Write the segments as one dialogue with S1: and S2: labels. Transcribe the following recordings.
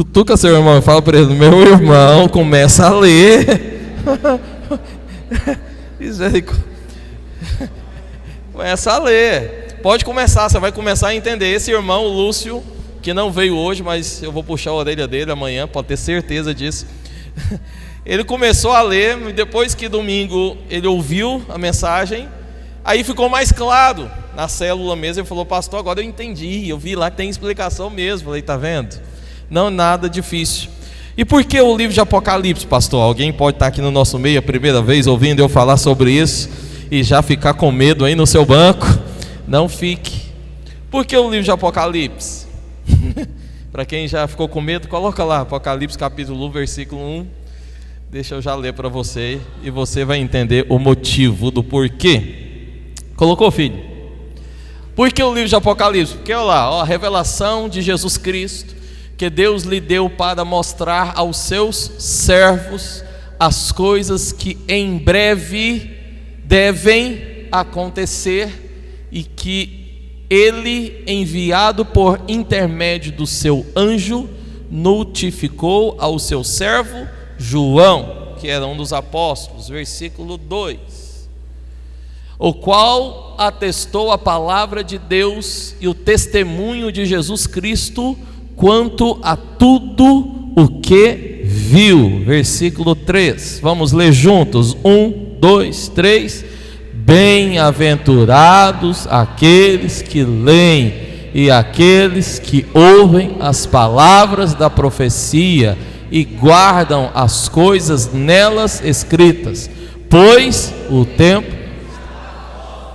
S1: Cutuca seu irmão e fala para ele: meu irmão, começa a ler. Começa a ler. Pode começar, você vai começar a entender. Esse irmão, o Lúcio, que não veio hoje, mas eu vou puxar a orelha dele amanhã, pode ter certeza disso. Ele começou a ler, e depois que domingo ele ouviu a mensagem, aí ficou mais claro na célula mesmo. Ele falou: pastor, agora eu entendi, eu vi lá que tem explicação mesmo. Falei: tá vendo? Não é nada difícil. E por que o livro de Apocalipse, pastor? Alguém pode estar aqui no nosso meio a primeira vez ouvindo eu falar sobre isso e já ficar com medo aí no seu banco. Não fique. Por que o livro de Apocalipse? Para quem já ficou com medo, coloca lá Apocalipse capítulo 1, versículo 1. Deixa eu já ler para você e você vai entender o motivo do porquê. Colocou, filho? Por que o livro de Apocalipse? Porque olha lá, ó, a revelação de Jesus Cristo que Deus lhe deu para mostrar aos seus servos as coisas que em breve devem acontecer, e que ele, enviado por intermédio do seu anjo, notificou ao seu servo João, que era um dos apóstolos, versículo 2, o qual atestou a palavra de Deus e o testemunho de Jesus Cristo quanto a tudo o que viu. Versículo 3, vamos ler juntos, 1, 2, 3. Bem-aventurados aqueles que leem e aqueles que ouvem as palavras da profecia e guardam as coisas nelas escritas, pois o tempo...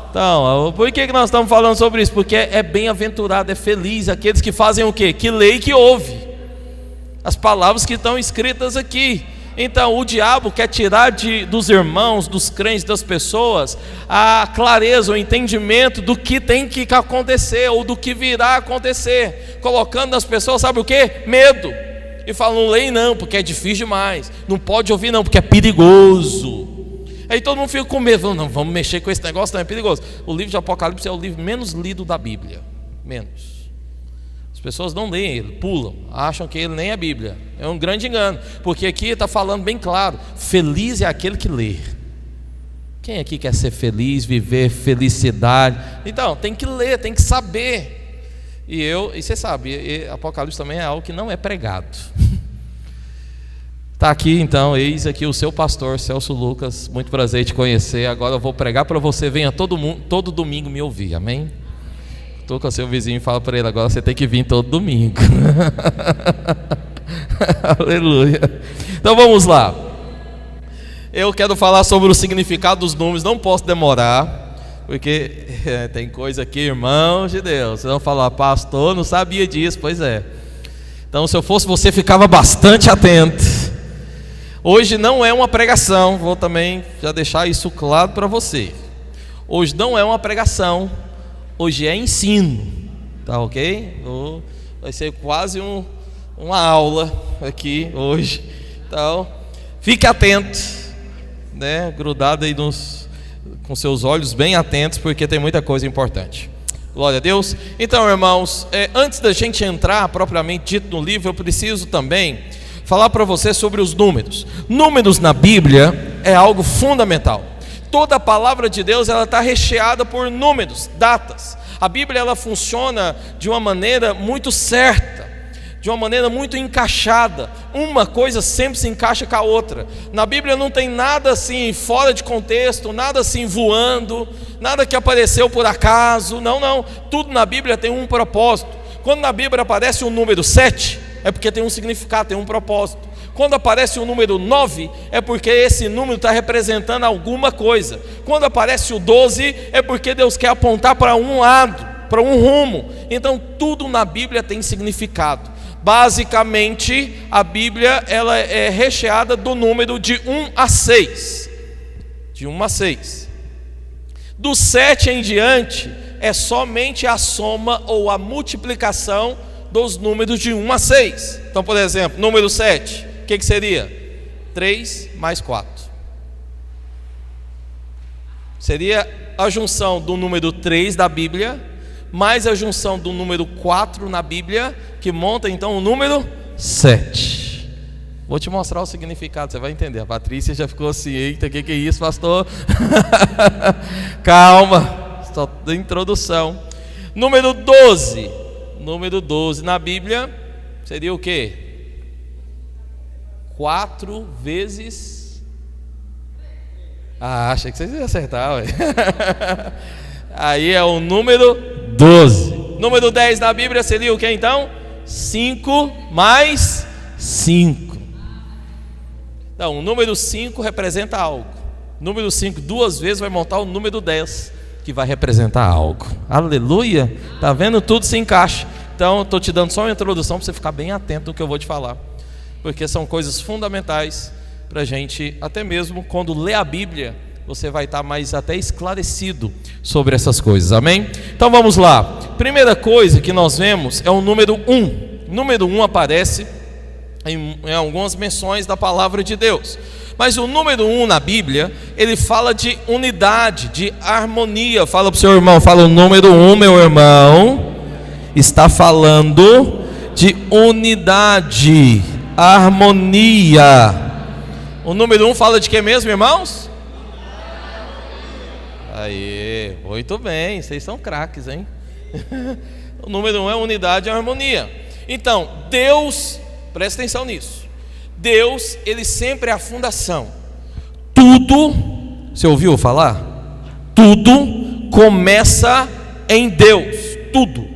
S1: Então, por que nós estamos falando sobre isso? Porque é bem-aventurado, é feliz aqueles que fazem o quê? Que lê e que ouve as palavras que estão escritas aqui. Então o diabo quer tirar dos irmãos, dos crentes, das pessoas, a clareza, o entendimento do que tem que acontecer, ou do que virá a acontecer, colocando nas pessoas, sabe o que? Medo. E fala: não leia não, porque é difícil demais, não pode ouvir não, porque é perigoso. Aí todo mundo fica com medo: não, vamos mexer com esse negócio, não, é perigoso. O livro de Apocalipse é o livro menos lido da Bíblia, menos. As pessoas não leem ele, pulam, acham que ele nem é Bíblia. É um grande engano, porque aqui está falando bem claro: feliz é aquele que lê. Quem aqui quer ser feliz, viver felicidade? Então, tem que ler, tem que saber. E você sabe, Apocalipse também é algo que não é pregado. Está aqui então, eis aqui o seu pastor Celso Lucas, muito prazer em te conhecer. Agora eu vou pregar para você, venha todo domingo me ouvir, amém? Estou com o seu vizinho e fala para ele: agora você tem que vir todo domingo. Aleluia. Então vamos lá. Eu quero falar sobre o significado dos números, não posso demorar, porque tem coisa aqui, irmãos de Deus, vocês vão falar: pastor, não sabia disso. Pois é. Então, se eu fosse você, ficava bastante atento. Hoje não é uma pregação, vou também já deixar isso claro para você. Hoje não é uma pregação, hoje é ensino, tá ok? Vai ser quase uma aula aqui hoje. Então, fique atento, né? Grudado aí com seus olhos bem atentos, porque tem muita coisa importante. Glória a Deus. Então, irmãos, antes da gente entrar propriamente dito no livro, eu preciso também falar para você sobre os números. Números na Bíblia é algo fundamental. Toda a palavra de Deus, ela está recheada por números, datas. A Bíblia, ela funciona de uma maneira muito certa, de uma maneira muito encaixada. Uma coisa sempre se encaixa com a outra. Na Bíblia não tem nada assim fora de contexto, nada assim voando, nada que apareceu por acaso. Não, tudo na Bíblia tem um propósito. Quando na Bíblia aparece o número 7, é porque tem um significado, tem um propósito. Quando aparece o número 9, é porque esse número está representando alguma coisa. Quando aparece o 12, é porque Deus quer apontar para um lado, para um rumo. Então tudo na Bíblia tem significado. Basicamente, a Bíblia, ela é recheada do número de 1 a 6. De 1 a 6. Do 7 em diante, é somente a soma ou a multiplicação dos números de 1 a 6. Então, por exemplo, número 7, o que seria? 3 mais 4. Seria a junção do número 3 da Bíblia mais a junção do número 4 na Bíblia, que monta então o número 7. Vou te mostrar o significado, você vai entender. A Patrícia já ficou assim, eita, o que é isso, pastor? Calma, só da introdução. Número 12. Número 12 na Bíblia seria o quê? 4 vezes... achei que vocês iam acertar, ué. Aí é o número 12. Número 10 na Bíblia seria o que então? 5 mais 5. Então, o número 5 representa algo. O número 5 duas vezes vai montar o número 10, que vai representar algo. Aleluia! Tá vendo? Tudo se encaixa. Então, eu estou te dando só uma introdução para você ficar bem atento no que eu vou te falar, porque são coisas fundamentais para a gente, até mesmo quando lê a Bíblia, você vai estar mais até esclarecido sobre essas coisas, amém? Então vamos lá. Primeira coisa que nós vemos é o número 1. O número 1 aparece em algumas menções da palavra de Deus, mas o número 1 na Bíblia, ele fala de unidade, de harmonia. Fala para o seu irmão, fala o número 1, meu irmão, está falando de unidade, harmonia. O número 1 fala de quê mesmo, irmãos? Aí, muito bem, vocês são craques, hein? O número 1 é unidade e harmonia. Então, Deus, presta atenção nisso. Deus, ele sempre é a fundação. Tudo, você ouviu falar? Tudo começa em Deus, tudo.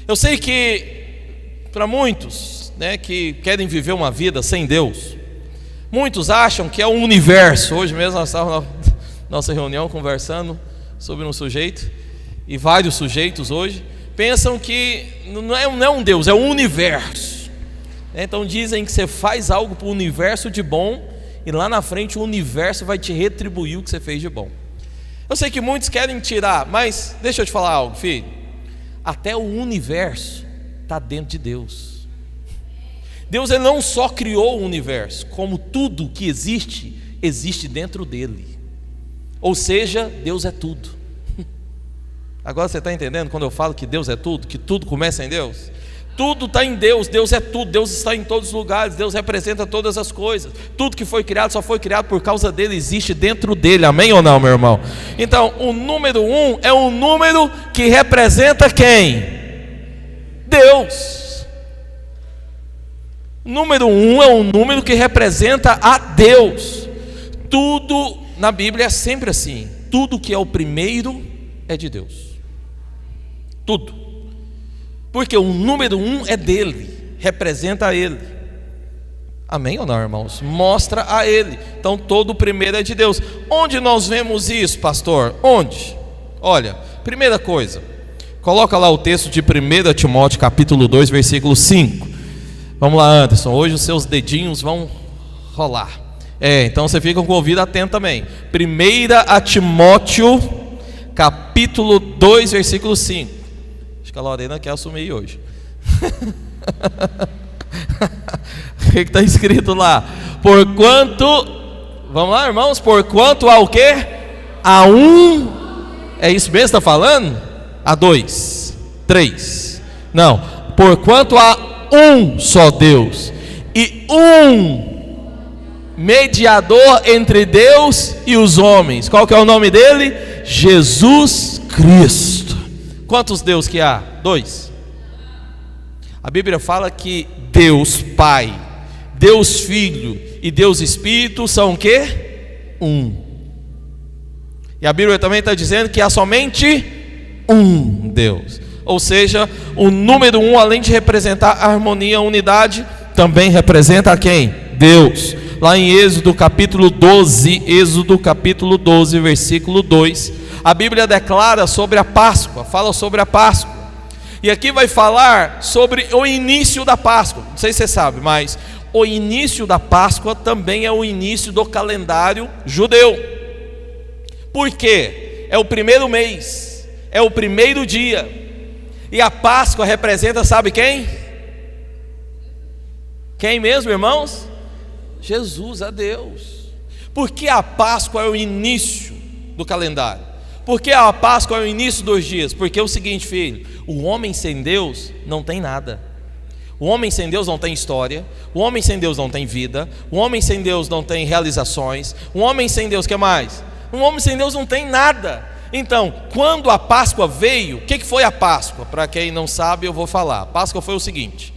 S1: Eu sei que para muitos, né, que querem viver uma vida sem Deus, muitos acham que é o universo. Hoje mesmo nós estávamos na nossa reunião conversando sobre um sujeito, e vários sujeitos hoje pensam que não é um Deus, é um universo. Então dizem que você faz algo para o universo de bom, e lá na frente o universo vai te retribuir o que você fez de bom. Eu sei que muitos querem tirar, mas deixa eu te falar algo, filho. Até o universo está dentro de Deus. Deus, ele não só criou o universo, como tudo que existe, existe dentro dele. Ou seja, Deus é tudo. Agora você está entendendo quando eu falo que Deus é tudo, que tudo começa em Deus? Tudo está em Deus, Deus é tudo, Deus está em todos os lugares, Deus representa todas as coisas. Tudo que foi criado só foi criado por causa dele, existe dentro dele, amém ou não, meu irmão? Então, o número 1 é um número que representa quem? Deus. Número 1 é um número que representa a Deus. Tudo na Bíblia é sempre assim. Tudo que é o primeiro é de Deus. Tudo. Porque o número 1 é dele, representa a ele. Amém ou não, irmãos? Mostra a ele. Então todo o primeiro é de Deus. Onde nós vemos isso, pastor? Onde? Olha, primeira coisa, coloca lá o texto de 1 Timóteo capítulo 2, versículo 5. Vamos lá, Anderson, hoje os seus dedinhos vão rolar. Então você fica com o ouvido atento também. 1 Timóteo capítulo 2, versículo 5. Acho que a Lorena quer assumir hoje. O que está escrito lá? Porquanto, vamos lá, irmãos, porquanto há o quê? Há um, é isso mesmo que está falando? Há 2, 3, não, porquanto há um só Deus e um mediador entre Deus e os homens. Qual que é o nome dele? Jesus Cristo. Quantos Deus que há? 2. A Bíblia fala que Deus Pai, Deus Filho e Deus Espírito são o quê? Um. E a Bíblia também está dizendo que há somente um Deus. Ou seja, o número 1, além de representar a harmonia, a unidade, também representa a quem? Deus. Lá em Êxodo capítulo 12, versículo 2, a Bíblia declara sobre a Páscoa, fala sobre a Páscoa. E aqui vai falar sobre o início da Páscoa. Não sei se você sabe, mas o início da Páscoa também é o início do calendário judeu. Por quê? É o primeiro mês, é o primeiro dia. E a Páscoa representa, sabe quem? Quem mesmo, irmãos? Jesus, a Deus. Por que a Páscoa é o início do calendário? Por que a Páscoa é o início dos dias? Porque é o seguinte, filho, o homem sem Deus não tem nada. O homem sem Deus não tem história, o homem sem Deus não tem vida, o homem sem Deus não tem realizações, o homem sem Deus, o que mais? Um homem sem Deus não tem nada. Então, quando a Páscoa veio, o que foi a Páscoa? Para quem não sabe, eu vou falar. A Páscoa foi o seguinte: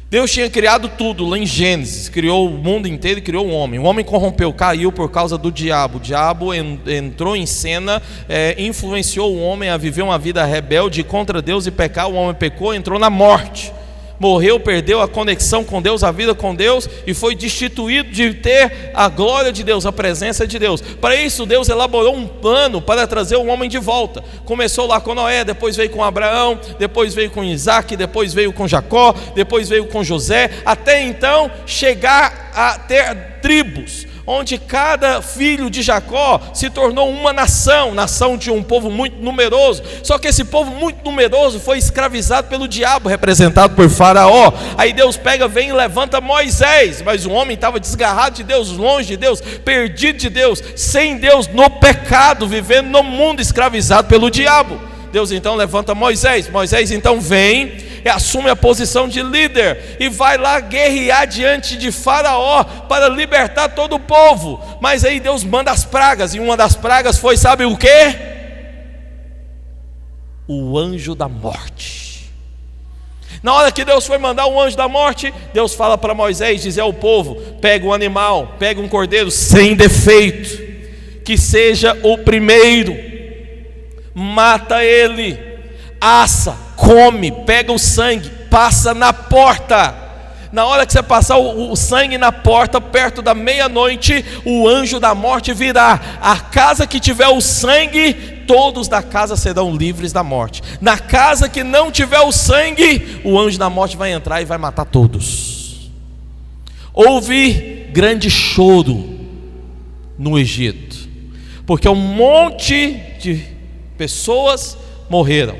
S1: Deus tinha criado tudo lá em Gênesis, criou o mundo inteiro e criou o homem. O homem corrompeu, caiu por causa do diabo. O diabo entrou em cena, influenciou o homem a viver uma vida rebelde contra Deus e pecar. O homem pecou, entrou na morte. Morreu, perdeu a conexão com Deus, a vida com Deus, e foi destituído de ter a glória de Deus, a presença de Deus. Para isso Deus elaborou um plano para trazer o homem de volta. Começou lá com Noé, depois veio com Abraão, depois veio com Isaac, depois veio com Jacó, depois veio com José, até então chegar a ter tribos, onde cada filho de Jacó se tornou uma nação, nação de um povo muito numeroso. Só que esse povo muito numeroso foi escravizado pelo diabo, representado por Faraó. Aí Deus pega, vem e levanta Moisés, mas o homem estava desgarrado de Deus, longe de Deus, perdido de Deus, sem Deus, no pecado, vivendo no mundo escravizado pelo diabo. Deus então levanta Moisés. Moisés então vem e assume a posição de líder e vai lá guerrear diante de Faraó para libertar todo o povo. Mas aí Deus manda as pragas, e uma das pragas foi, sabe o quê? O anjo da morte. Na hora que Deus foi mandar um anjo da morte, Deus fala para Moisés dizer ao povo: pega um animal, pega um cordeiro sem defeito, que seja o primeiro, mata ele, assa, come, pega o sangue, passa na porta. Na hora que você passar o sangue na porta, perto da meia-noite, o anjo da morte virá. A casa que tiver o sangue, todos da casa serão livres da morte. Na casa que não tiver o sangue, o anjo da morte vai entrar e vai matar todos. Houve grande choro no Egito, porque um monte de pessoas morreram.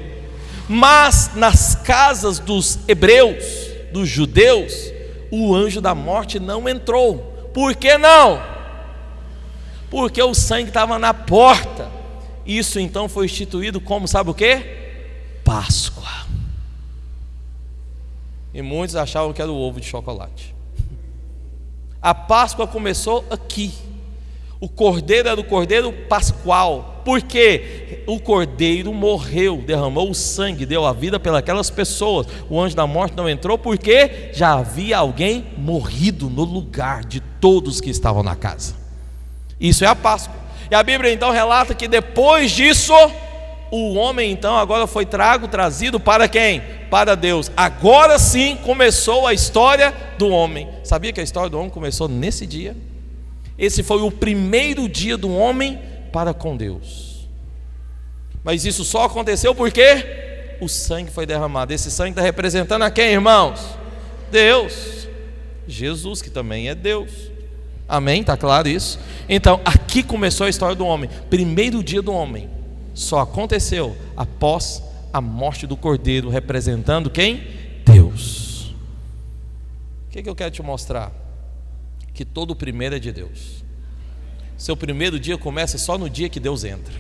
S1: Mas nas casas dos hebreus, dos judeus, o anjo da morte não entrou. Por que não? Porque o sangue estava na porta. Isso então foi instituído como, sabe o que? Páscoa. E muitos achavam que era o ovo de chocolate. A Páscoa começou aqui. O cordeiro era o cordeiro pascual, porque o cordeiro morreu, derramou o sangue, deu a vida pelas pessoas. O anjo da morte não entrou porque já havia alguém morrido no lugar de todos que estavam na casa. Isso é a Páscoa. E a Bíblia então relata que depois disso, o homem então agora foi trazido para quem? Para Deus. Agora sim começou a história do homem. Sabia que a história do homem começou nesse dia? Esse foi o primeiro dia do homem para com Deus. Mas isso só aconteceu porque o sangue foi derramado. Esse sangue está representando a quem, irmãos? Deus. Jesus, que também é Deus. Amém? Está claro isso? Então, aqui começou a história do homem. Primeiro dia do homem só aconteceu após a morte do cordeiro, representando quem? Deus. O que eu quero te mostrar? Que todo o primeiro é de Deus. Seu primeiro dia começa só no dia que Deus entra.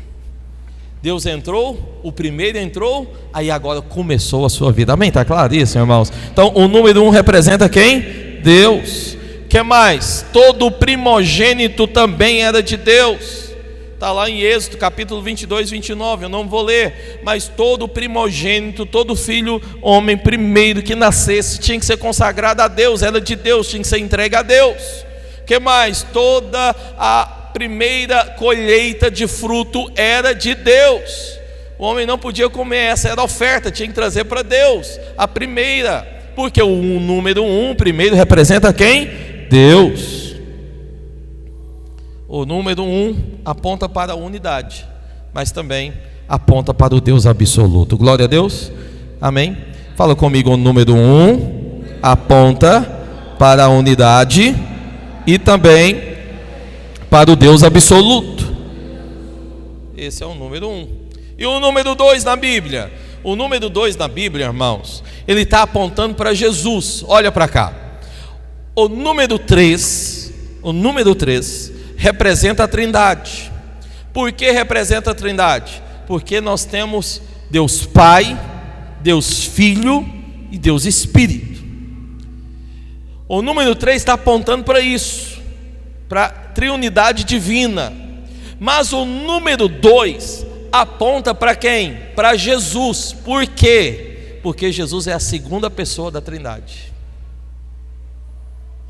S1: Deus entrou, o primeiro entrou, aí agora começou a sua vida. Amém? Está claro isso, irmãos? Então o número 1 representa quem? Deus. Que mais? Todo primogênito também era de Deus. Está lá em Êxodo capítulo 22, 29, eu não vou ler. Mas todo primogênito, todo filho homem primeiro que nascesse tinha que ser consagrado a Deus, era de Deus, tinha que ser entregue a Deus. Que mais? Toda a primeira colheita de fruto era de Deus. O homem não podia comer, essa era a oferta, tinha que trazer para Deus, a primeira. Porque o número 1, primeiro, representa quem? Deus. O número 1 aponta para a unidade, mas também aponta para o Deus absoluto. Glória a Deus. Amém? Fala comigo. O número 1 aponta para a unidade e também para o Deus absoluto. Esse é o número 1. E o número 2 na Bíblia? O número 2 na Bíblia, irmãos, ele está apontando para Jesus. Olha para cá. O número 3 representa a Trindade. Por que representa a Trindade? Porque nós temos Deus Pai, Deus Filho e Deus Espírito. O número 3 está apontando para isso, para a triunidade divina. Mas o número 2 aponta para quem? Para Jesus. Por quê? Porque Jesus é a segunda pessoa da Trindade.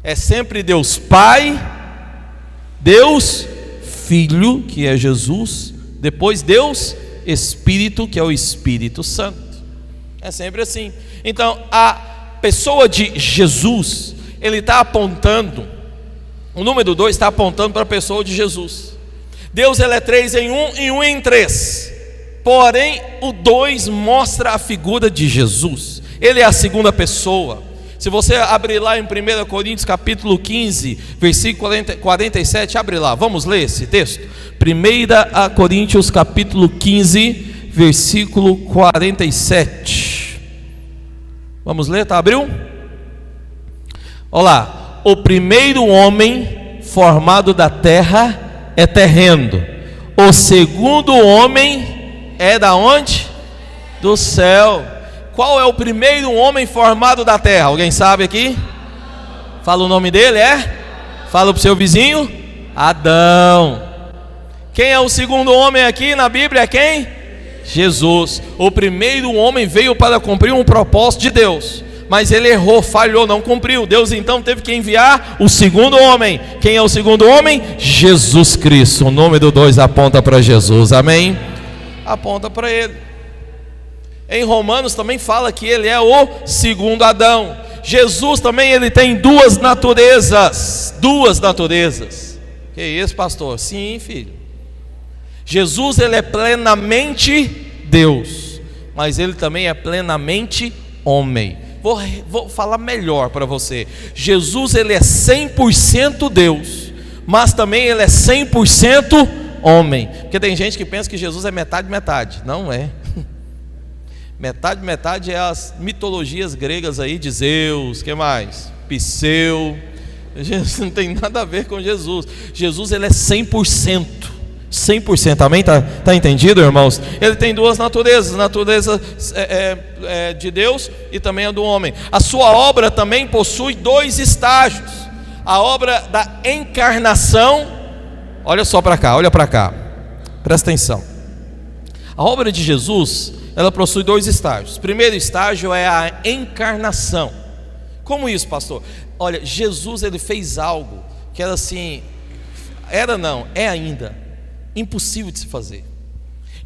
S1: É sempre Deus Pai, Deus Filho, que é Jesus, depois Deus Espírito, que é o Espírito Santo. É sempre assim. Então a pessoa de Jesus, ele está apontando, o número 2 está apontando para a pessoa de Jesus. Deus, ele é 3 em 1 e 1 em 3. Porém o 2 mostra a figura de Jesus. Ele é a segunda pessoa. Se você abrir lá em 1 Coríntios capítulo 15, versículo 47, abre lá, vamos ler esse texto. 1 Coríntios capítulo 15, versículo 47. Vamos ler, tá? Abriu? Olha lá. O primeiro homem formado da terra é terreno. O segundo homem é da onde? Do céu. Qual é o primeiro homem formado da terra? Alguém sabe aqui? Fala o nome dele, Fala para o seu vizinho. Adão. Quem é o segundo homem aqui na Bíblia? É quem? Jesus. O primeiro homem veio para cumprir um propósito de Deus, mas ele errou, falhou, não cumpriu. Deus então teve que enviar o segundo homem. Quem é o segundo homem? Jesus Cristo. O nome do 2 aponta para Jesus, amém? Aponta para ele. Em Romanos também fala que ele é o segundo Adão. Jesus também, ele tem duas naturezas. Duas naturezas. Que isso, pastor? Sim, filho. Jesus, ele é plenamente Deus, mas ele também é plenamente homem. Vou falar melhor para você. Jesus, ele é 100% Deus, mas também ele é 100% homem. Porque tem gente que pensa que Jesus é metade, metade. Não é. Metade, metade é as mitologias gregas aí de Zeus, que mais? Perseu. Jesus não tem nada a ver com Jesus. Jesus, ele é 100%. 100%, amém? Tá entendido, irmãos? Ele tem duas naturezas. A natureza de Deus e também a do homem. A sua obra também possui 2 estágios. A obra da encarnação. Olha só para cá, olha para cá. Presta atenção. A obra de Jesus, ela possui 2 estágios. O primeiro estágio é a encarnação. Como isso, pastor? Olha, Jesus, ele fez algo que era assim, é ainda impossível de se fazer.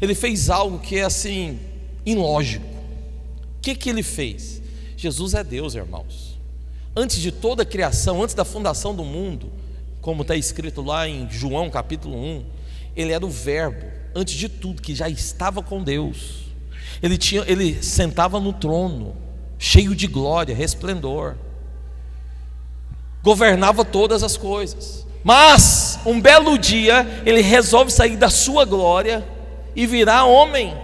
S1: Ele fez algo que é assim, ilógico. O que ele fez? Jesus é Deus, irmãos. Antes de toda a criação, antes da fundação do mundo, como está escrito lá em João capítulo 1, ele era o verbo, antes de tudo, que já estava com Deus. Ele sentava no trono, cheio de glória, resplendor, governava todas as coisas. Mas um belo dia ele resolve sair da sua glória e virar homem,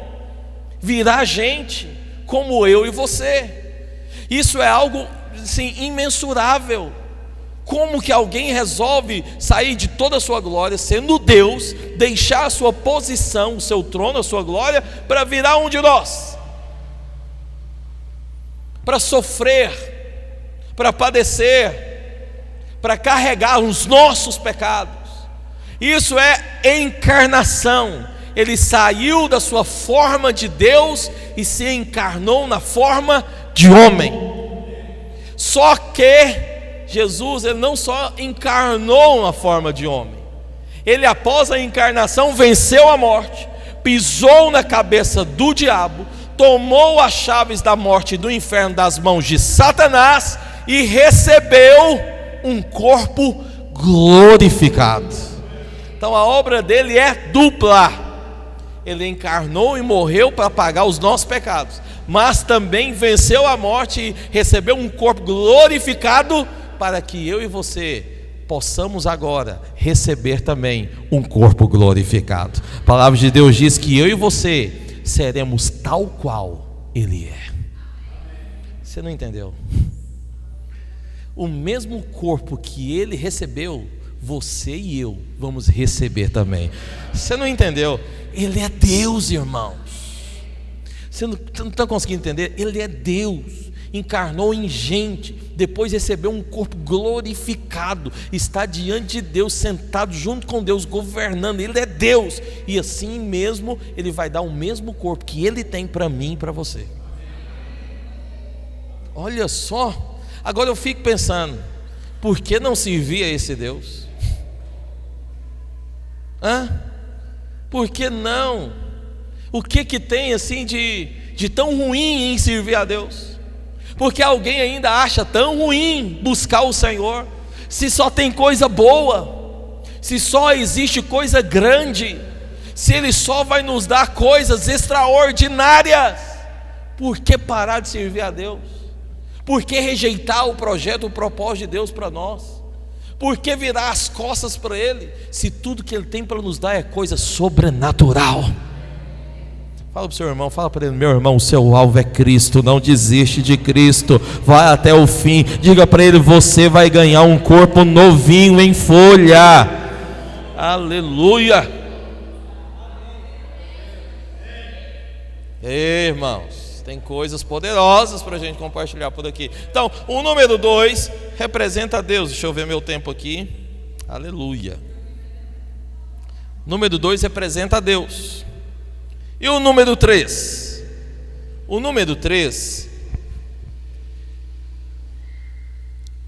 S1: virar gente como eu e você. Isso é algo assim, imensurável. Como que alguém resolve sair de toda a sua glória, sendo Deus, deixar a sua posição, o seu trono, a sua glória, para virar um de nós, para sofrer, para padecer, para carregar os nossos pecados? Isso é encarnação. Ele saiu da sua forma de Deus e se encarnou na forma de homem. Só que Jesus, ele não só encarnou na forma de homem, ele, após a encarnação, venceu a morte, pisou na cabeça do diabo, tomou as chaves da morte e do inferno das mãos de Satanás e recebeu um corpo glorificado. Então a obra dele é dupla. Ele encarnou e morreu para pagar os nossos pecados, mas também venceu a morte e recebeu um corpo glorificado, para que eu e você possamos agora receber também um corpo glorificado. A palavra de Deus diz que eu e você seremos tal qual Ele é. Você não entendeu? O mesmo corpo que Ele recebeu, você e eu vamos receber também. Você não entendeu? Ele é Deus, irmãos. Você não está conseguindo entender? Ele é Deus. encarnou em gente, depois recebeu um corpo glorificado, está diante de Deus, sentado junto com Deus, governando. Ele é Deus, e assim mesmo Ele vai dar o mesmo corpo que Ele tem para mim e para você. Olha só. Agora eu fico pensando, por que não servir a esse Deus? Por que não? O que tem assim de tão ruim em servir a Deus? Porque alguém ainda acha tão ruim buscar o Senhor, se só tem coisa boa, se só existe coisa grande, se Ele só vai nos dar coisas extraordinárias. Por que parar de servir a Deus? Por que rejeitar o projeto, o propósito de Deus para nós? Por que virar as costas para Ele, se tudo que Ele tem para nos dar é coisa sobrenatural? Fala para o seu irmão, fala para ele: meu irmão, o seu alvo é Cristo, não desiste de Cristo, vai até o fim. Diga para ele: você vai ganhar um corpo novinho em folha. Aleluia. Ei, irmãos, tem coisas poderosas para a gente compartilhar por aqui. Então, o número 2 representa Deus. Deixa eu ver meu tempo aqui. Aleluia. Número 2 representa Deus. E o número 3? O número 3,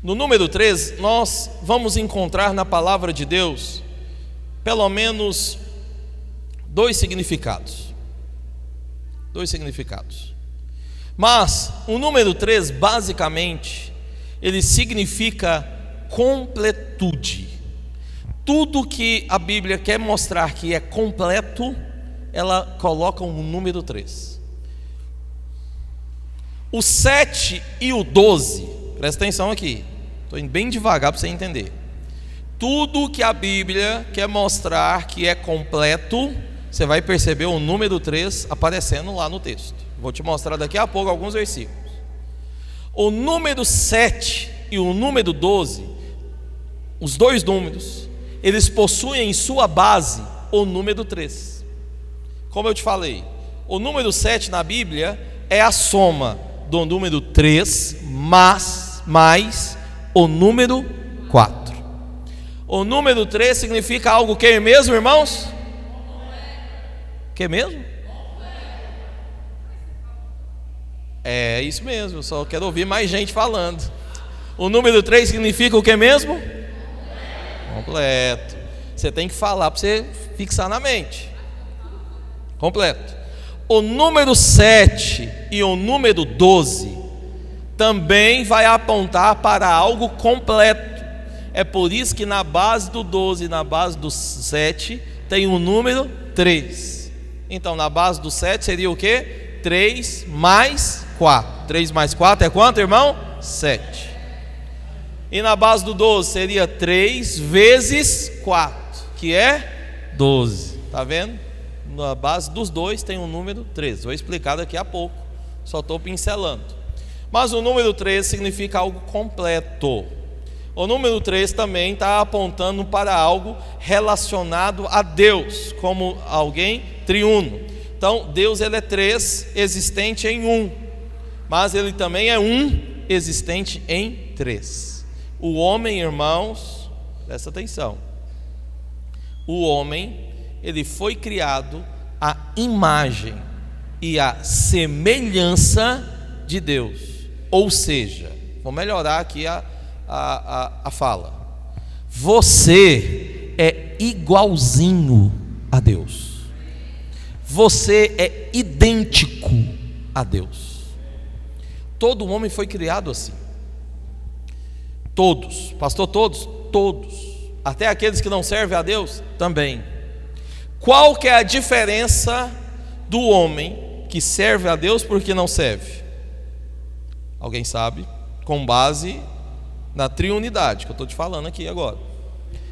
S1: no número 3, nós vamos encontrar na palavra de Deus pelo menos 2 significados. 2 significados. Mas o número 3, basicamente, ele significa completude. Tudo que a Bíblia quer mostrar que é completo, ela coloca um número 3. O 7 e o 12, presta atenção aqui, estou indo bem devagar para você entender. Tudo que a Bíblia quer mostrar que é completo, você vai perceber o número 3 aparecendo lá no texto. Vou te mostrar daqui a pouco alguns versículos. O número 7 e o número 12, os dois números, eles possuem em sua base o número 3. Como eu te falei, o número 7 na Bíblia é a soma do número 3 mais o número 4. O número 3 significa algo que mesmo, irmãos? Que mesmo? É isso mesmo, só quero ouvir mais gente falando. O número 3 significa o que mesmo? Completo. Você tem que falar para você fixar na mente. Completo. O número 7 e o número 12 também vai apontar para algo completo. É por isso que na base do 12 e na base do 7 tem o número 3. Então na base do 7 seria o que? 3 mais 4. 3 mais 4 é quanto, irmão? 7. E na base do 12 seria 3 vezes 4, que é 12. Está vendo? Na base dos dois tem o número 13. Vou explicar daqui a pouco, só estou pincelando. Mas o número 13 significa algo completo. O número 3 também está apontando para algo relacionado a Deus, como alguém triuno. Então Deus, ele é 3 existente em 1, mas ele também é 1 existente em 3. O homem, irmãos, presta atenção, o homem, ele foi criado à imagem e à semelhança de Deus. Ou seja, vou melhorar aqui a fala. Você é igualzinho a Deus. Você é idêntico a Deus. Todo homem foi criado assim. Todos, pastor, todos. Até aqueles que não servem a Deus também. Qual que é a diferença do homem que serve a Deus porque não serve? Alguém sabe? Com base na triunidade que eu estou te falando aqui agora.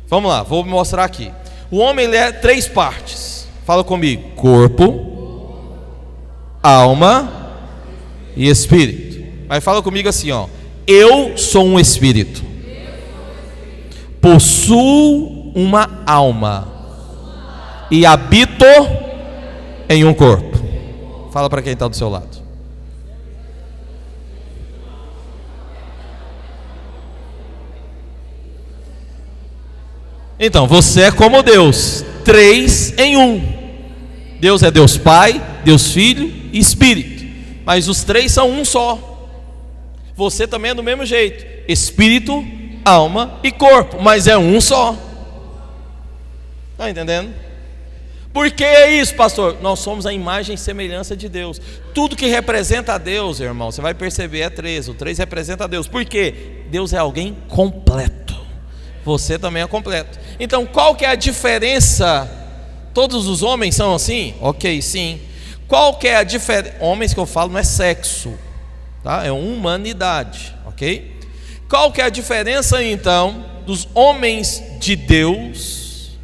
S1: Vamos lá, vou mostrar aqui. O homem, ele é 3 partes. Fala comigo: corpo, alma e espírito. Mas fala comigo assim, ó: eu sou um espírito, possuo uma alma e habito em um corpo. Fala para quem está do seu lado. Então, você é como Deus, 3 em 1. Deus é Deus Pai, Deus Filho e Espírito. Mas os 3 são um só. Você também é do mesmo jeito: Espírito, alma e corpo. Mas é um só. Está entendendo? Por que é isso, pastor? Nós somos a imagem e semelhança de Deus. Tudo que representa a Deus, irmão, você vai perceber, é 3. O 3 representa a Deus. Por quê? Deus é alguém completo. Você também é completo. Então, qual que é a diferença? Todos os homens são assim? Ok, sim. Qual que é a diferença? Homens que eu falo não é sexo, tá? É humanidade, ok? Qual que é a diferença então dos homens de Deus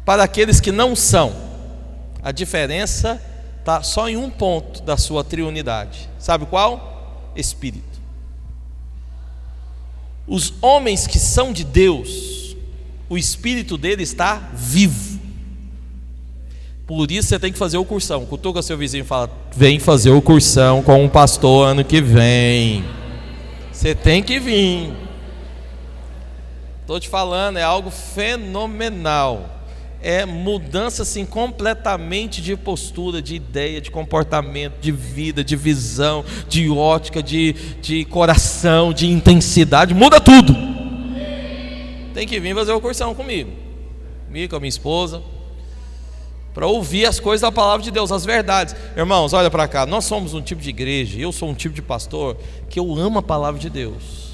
S1: para aqueles que não são? A diferença está só em um ponto da sua triunidade. Sabe qual? Espírito. Os homens que são de Deus, o espírito dele está vivo. Por isso você tem que fazer o cursão. Cutuca seu vizinho e fala: vem fazer o cursão com um pastor ano que vem. Você tem que vir. Estou te falando, é algo fenomenal. É mudança assim completamente de postura, de ideia, de comportamento, de vida, de visão, de ótica, de coração, de intensidade. Muda tudo. Tem que vir fazer o cursão comigo, com a minha esposa, para ouvir as coisas da palavra de Deus, as verdades. Irmãos, olha para cá. Nós somos um tipo de igreja, eu sou um tipo de pastor que eu amo a palavra de Deus.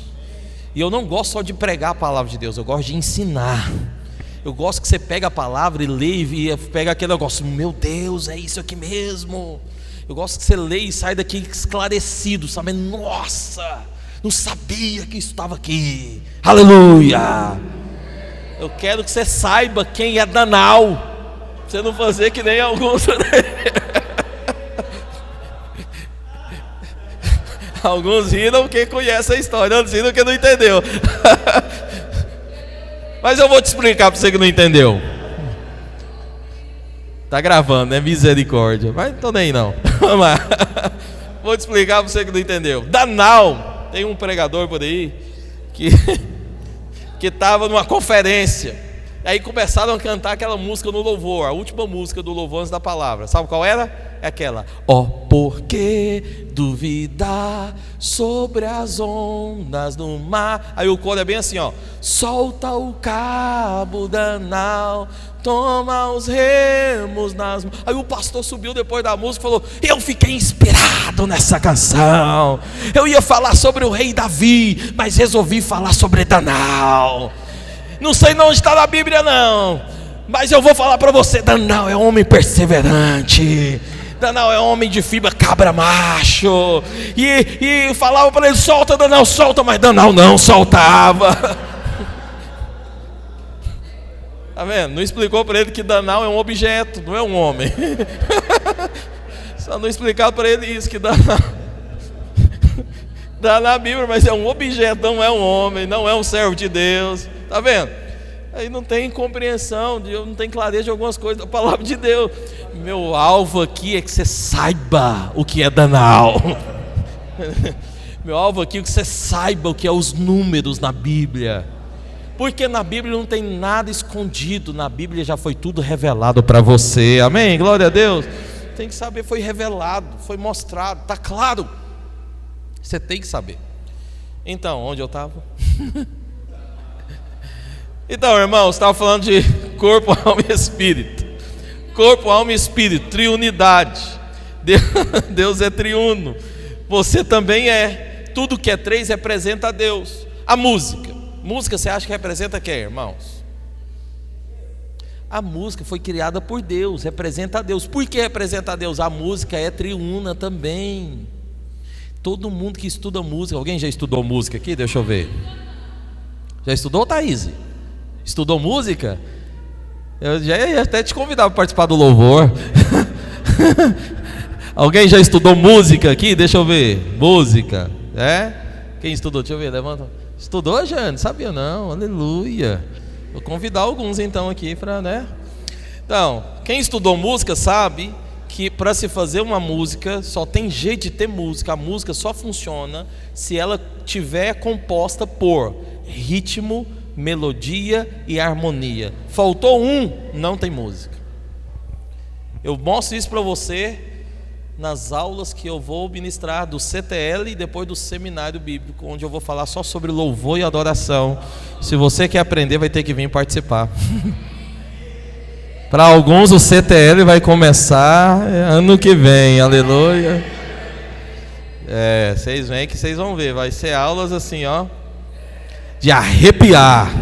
S1: E eu não gosto só de pregar a palavra de Deus, eu gosto de ensinar. Eu gosto que você pega a palavra e lê e pega aquele negócio: meu Deus, é isso aqui mesmo. Eu gosto que você lê e sai daqui esclarecido, sabendo: nossa, não sabia que isso estava aqui. Aleluia. Eu quero que você saiba quem é Danal, pra você não fazer que nem alguns. Alguns riram porque conhecem a história, outros riram porque não entendeu. Mas eu vou te explicar para você que não entendeu. Tá gravando, né? Misericórdia. Mas não tô nem não. Vamos lá. Vou te explicar para você que não entendeu. Danal, tem um pregador por aí que estava numa conferência. Aí começaram a cantar aquela música no louvor, a última música do louvor antes da palavra. Sabe qual era? É aquela: ó, por que duvidar sobre as ondas do mar? Aí o coro é bem assim, ó: solta o cabo da nau, toma os remos nas mãos. Aí o pastor subiu depois da música e falou: eu fiquei inspirado nessa canção. Eu ia falar sobre o rei Davi, mas resolvi falar sobre Danal. Não sei onde está na Bíblia não, mas eu vou falar para você: Danal é homem perseverante. Danal é homem de fibra cabra macho. E falava para ele: solta Danal, solta. Mas Danal não soltava. Tá vendo? Não explicou para ele que Danal é um objeto, não é um homem. Só não explicava para ele isso, que Danal está na Bíblia, mas é um objeto, não é um homem, não é um servo de Deus. Tá vendo? Aí não tem compreensão, não tem clareza de algumas coisas da palavra de Deus. Meu alvo aqui é que você saiba o que é Danal. Meu alvo aqui é que você saiba o que é os números na Bíblia. Porque na Bíblia não tem nada escondido, na Bíblia já foi tudo revelado para você. Amém? Glória a Deus. Tem que saber, foi revelado, foi mostrado, está claro. Você tem que saber. Então, onde eu estava? Então, irmãos, estava falando de corpo, alma e espírito. Corpo, alma e espírito, triunidade. Deus é triuno. Você também é. Tudo que é 3 representa a Deus. A música. Música você acha que representa quem, irmãos? A música foi criada por Deus, representa a Deus. Por que representa a Deus? A música é triuna também. Todo mundo que estuda música. Alguém já estudou música aqui? Deixa eu ver. Já estudou, Thaís? Estudou música? Eu já ia até te convidar para participar do louvor. Alguém já estudou música aqui? Deixa eu ver. Música, é? Quem estudou? Deixa eu ver, levanta. Estudou, Jane? Sabia não, aleluia. Vou convidar alguns então aqui para, né? Então, quem estudou música sabe que para se fazer uma música só tem jeito de ter música. A música só funciona se ela tiver composta por ritmo, melodia e harmonia. Faltou um, não tem música. Eu mostro isso para você nas aulas que eu vou ministrar do CTL e depois do seminário bíblico, onde eu vou falar só sobre louvor e adoração. Se você quer aprender, vai ter que vir participar. Para alguns o CTL vai começar ano que vem, aleluia. Vocês vêm que vocês vão ver, vai ser aulas assim, ó, de arrepiar.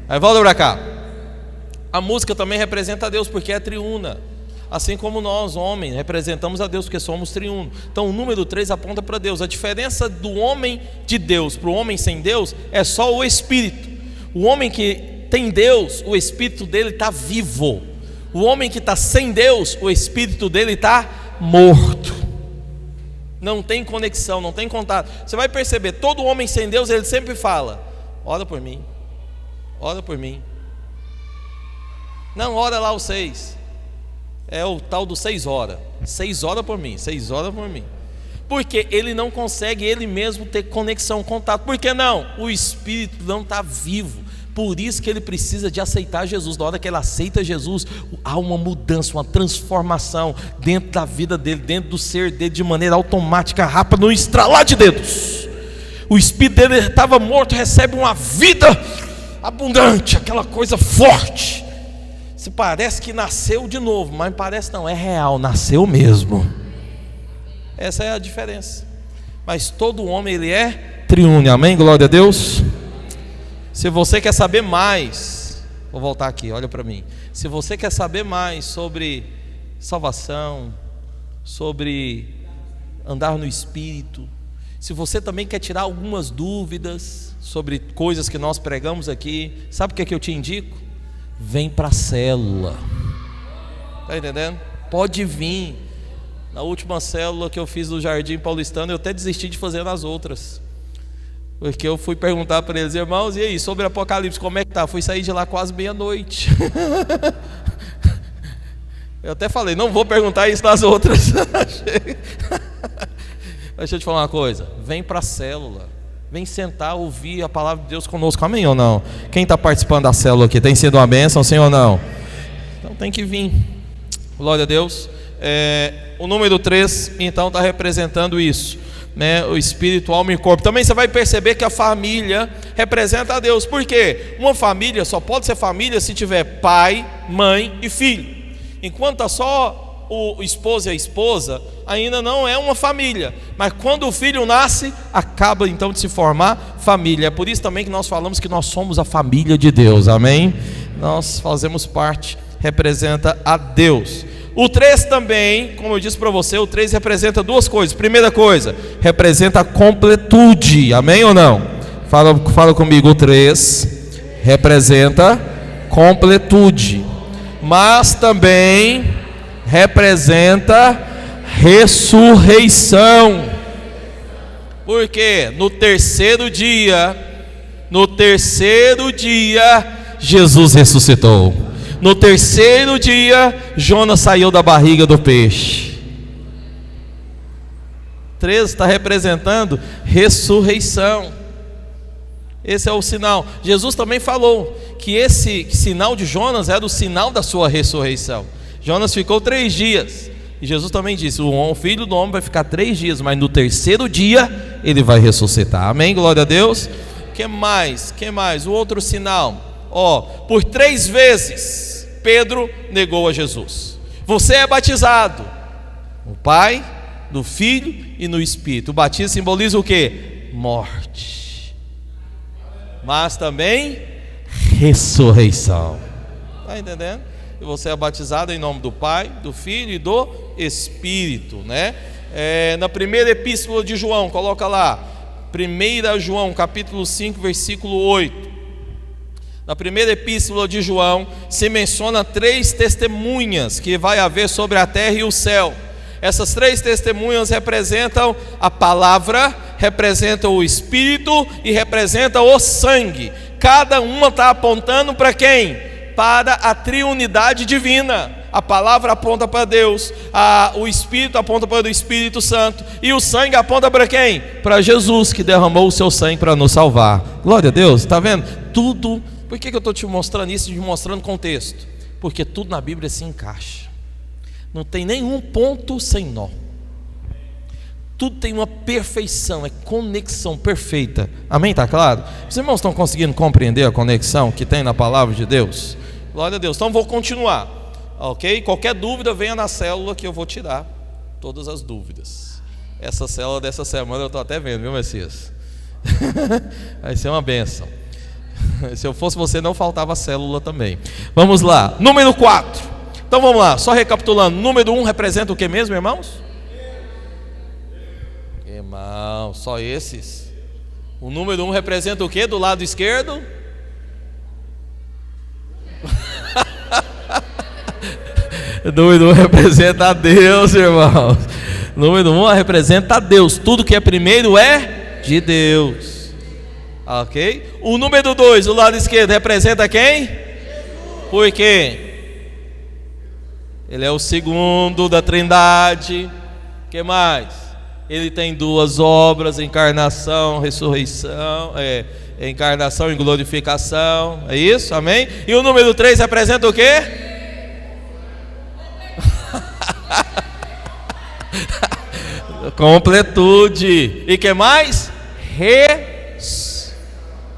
S1: Aí volta para cá. A música também representa a Deus, porque é triuna. Assim como nós, homens, representamos a Deus, porque somos triuno. Então o número 3 aponta para Deus. A diferença do homem de Deus para o homem sem Deus é só o espírito. O homem que tem Deus, o espírito dele está vivo. O homem que está sem Deus, o espírito dele está morto. Não tem conexão, não tem contato. Você vai perceber, todo homem sem Deus, ele sempre fala: ora por mim, ora por mim. Não, ora lá os 6. É o tal do 6 horas. 6 horas por mim, 6 horas por mim. Porque ele não consegue ele mesmo ter conexão, contato. Por que não? O espírito não está vivo. Por isso que ele precisa de aceitar Jesus. Na hora que ele aceita Jesus, há uma mudança, uma transformação dentro da vida dele, dentro do ser dele, de maneira automática, rápida, no estralar de dedos. O espírito dele estava morto, recebe uma vida abundante, aquela coisa forte. Se parece que nasceu de novo, mas parece não, é real, nasceu mesmo. Essa é a diferença. Mas todo homem ele é triune, amém? Glória a Deus. Se você quer saber mais, vou voltar aqui, olha para mim. Se você quer saber mais sobre salvação, sobre andar no Espírito, se você também quer tirar algumas dúvidas sobre coisas que nós pregamos aqui, sabe o que é que eu te indico? Vem para a célula. Está entendendo? Pode vir. Na última célula que eu fiz do Jardim Paulistano, eu até desisti de fazer nas outras, porque eu fui perguntar para eles: irmãos, e aí, sobre Apocalipse, como é que tá? Fui sair de lá quase meia-noite. Eu até falei, não vou perguntar isso nas outras. Deixa eu te falar uma coisa, vem para a célula, vem sentar, ouvir a palavra de Deus conosco, amém ou não? Quem está participando da célula aqui, tem sido uma bênção, sim ou não? Então tem que vir, glória a Deus. O número 3 então está representando isso, né? O espírito, alma e corpo. Também você vai perceber que a família representa a Deus. Por quê? Uma família só pode ser família se tiver pai, mãe e filho. Enquanto tá só o esposo e a esposa, ainda não é uma família. Mas quando o filho nasce, acaba então de se formar família. É por isso também que nós falamos que nós somos a família de Deus, amém? Nós fazemos parte, representa a Deus. O 3 também, como eu disse para você, o 3 representa duas coisas. Primeira coisa, representa a completude, amém ou não? Fala comigo, o 3 representa completude, mas também representa ressurreição. Porque no terceiro dia, Jesus ressuscitou. No terceiro dia, Jonas saiu da barriga do peixe. 13 está representando ressurreição. Esse é o sinal. Jesus também falou que esse sinal de Jonas era o sinal da sua ressurreição. Jonas ficou 3 dias. E Jesus também disse: o filho do homem vai ficar 3 dias, mas no terceiro dia ele vai ressuscitar. Amém? Glória a Deus. Que mais? O outro sinal. Por 3 vezes Pedro negou a Jesus. Você é batizado no Pai, no Filho e no Espírito. O batismo simboliza o quê? Morte, mas também ressurreição. Está entendendo? E você é batizado em nome do Pai, do Filho e do Espírito, né? Na primeira epístola de João, coloca lá, 1 João capítulo 5 versículo 8. Na primeira epístola de João se menciona 3 testemunhas que vai haver sobre a terra e o céu. Essas 3 testemunhas representam a palavra, representam o Espírito e representam o sangue. Cada uma está apontando para quem? Para a triunidade divina. a palavra aponta para Deus, o Espírito aponta para o Espírito Santo, e o sangue aponta para quem? Para Jesus, que derramou o seu sangue para nos salvar. Glória a Deus, está vendo? Tudo. Por que eu estou te mostrando isso, te mostrando contexto? Porque tudo na Bíblia se encaixa, não tem nenhum ponto sem nó, tudo tem uma perfeição, é conexão perfeita. Amém? Está claro? Os irmãos estão conseguindo compreender a conexão que tem na palavra de Deus? Glória a Deus. Então vou continuar, ok? Qualquer dúvida, venha na célula que eu vou tirar todas as dúvidas. Essa célula dessa semana eu estou até vendo, viu, Messias? Vai ser uma bênção. Se eu fosse você, não faltava célula também. Vamos lá, número 4. Então vamos lá, só recapitulando. Número 1 representa o que mesmo, irmãos? Irmão, só esses. O número 1 representa o que do lado esquerdo? O número 1 representa a Deus, irmãos. O número 1 representa a Deus. Tudo que é primeiro é de Deus. Ok? O número 2, do lado esquerdo, representa quem? Por quê? Ele é o segundo da Trindade. O que mais? Ele tem duas obras: encarnação, ressurreição, encarnação e glorificação. É isso? Amém? E o número 3 representa o quê? Completude. E que mais?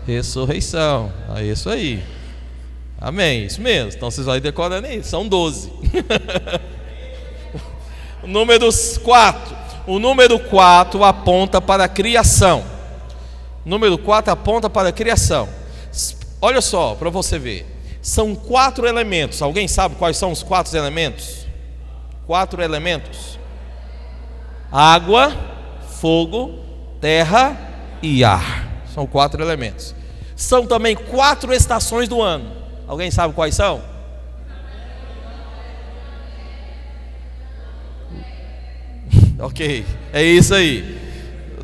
S1: Ressurreição. É isso aí. Amém, isso mesmo. Então vocês vão decorando aí, são 12. Número 4. O número 4 aponta para a criação. Número 4 aponta para a criação. Olha só, para você ver. São 4 elementos. Alguém sabe quais são os 4 elementos? 4 elementos: água, fogo, terra e ar. São 4 elementos. São também 4 estações do ano. Alguém sabe quais são? Ok, é isso aí.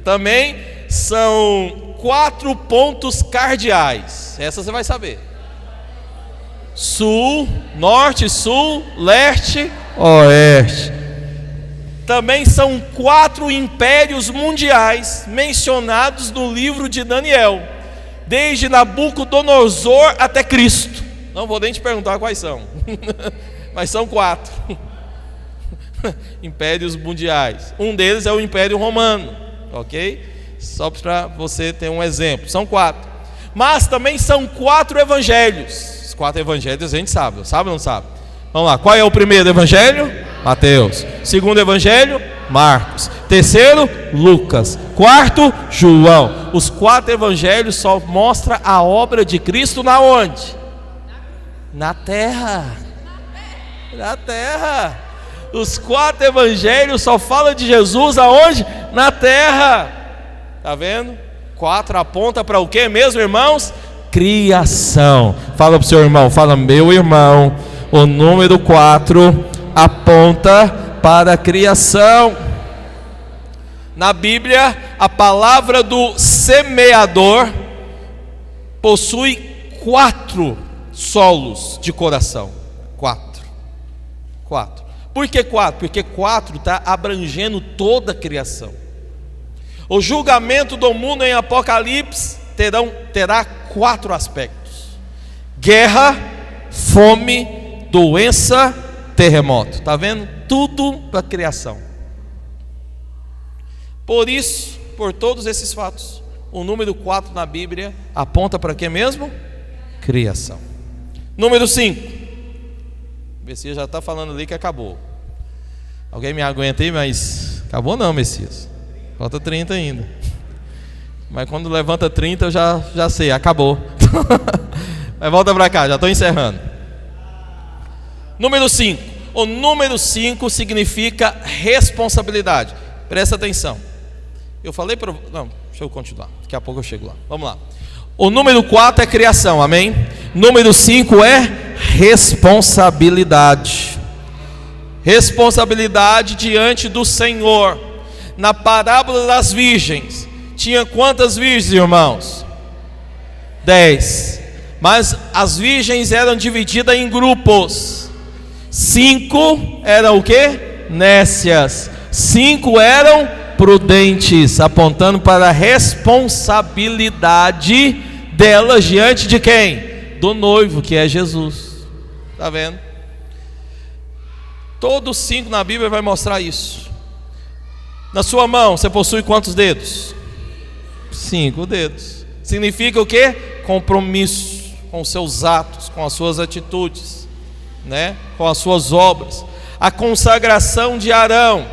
S1: Também são 4 pontos cardeais. Essa você vai saber: sul, norte, sul, leste, oeste. Também são 4 impérios mundiais mencionados no livro de Daniel, desde Nabucodonosor até Cristo. Não vou nem te perguntar quais são, mas são 4 impérios mundiais. Um deles é o Império Romano, ok? Só para você ter um exemplo. São 4. Mas também são 4 evangelhos. Os 4 evangelhos a gente sabe ou não sabe? Vamos lá, qual é o primeiro evangelho? Mateus. Segundo evangelho? Marcos. Terceiro? Lucas. Quarto? João. Os 4 evangelhos só mostram a obra de Cristo na onde? Na terra. Na terra. Os 4 evangelhos só falam de Jesus aonde? Na terra. Está vendo? 4 aponta para o que mesmo, irmãos? Criação. Fala para o seu irmão, fala: meu irmão, o número 4 aponta para a criação. Na Bíblia, a palavra do semeador possui 4 solos de coração. 4. Por que 4? Porque 4 está abrangendo toda a criação. O julgamento do mundo em Apocalipse terá 4 aspectos: guerra, fome, doença, terremoto. Está vendo? Tudo para a criação. Por isso, por todos esses fatos, o número 4 na Bíblia aponta para quê mesmo? Criação. Número 5. Messias já está falando ali que acabou. Alguém me aguenta aí, mas acabou não, Messias. Falta 30 ainda. Mas quando levanta 30 eu já sei, acabou. Mas volta para cá, já estou encerrando. Número 5. O número 5 significa responsabilidade. Presta atenção. Eu falei para... Não, deixa eu continuar. Daqui a pouco eu chego lá. Vamos lá. O número 4 é criação, amém? Número 5 é responsabilidade. Responsabilidade diante do Senhor. Na parábola das virgens, tinha quantas virgens, irmãos? 10. Mas as virgens eram divididas em grupos. 5 eram o quê? Nécias. 5 eram prudentes, apontando para a responsabilidade delas diante de quem? Do noivo, que é Jesus. Está vendo? Todos 5 na Bíblia vai mostrar isso. Na sua mão, você possui quantos dedos? 5 dedos. Significa o quê? Compromisso com os seus atos, com as suas atitudes, né? Com as suas obras. A consagração de Arão.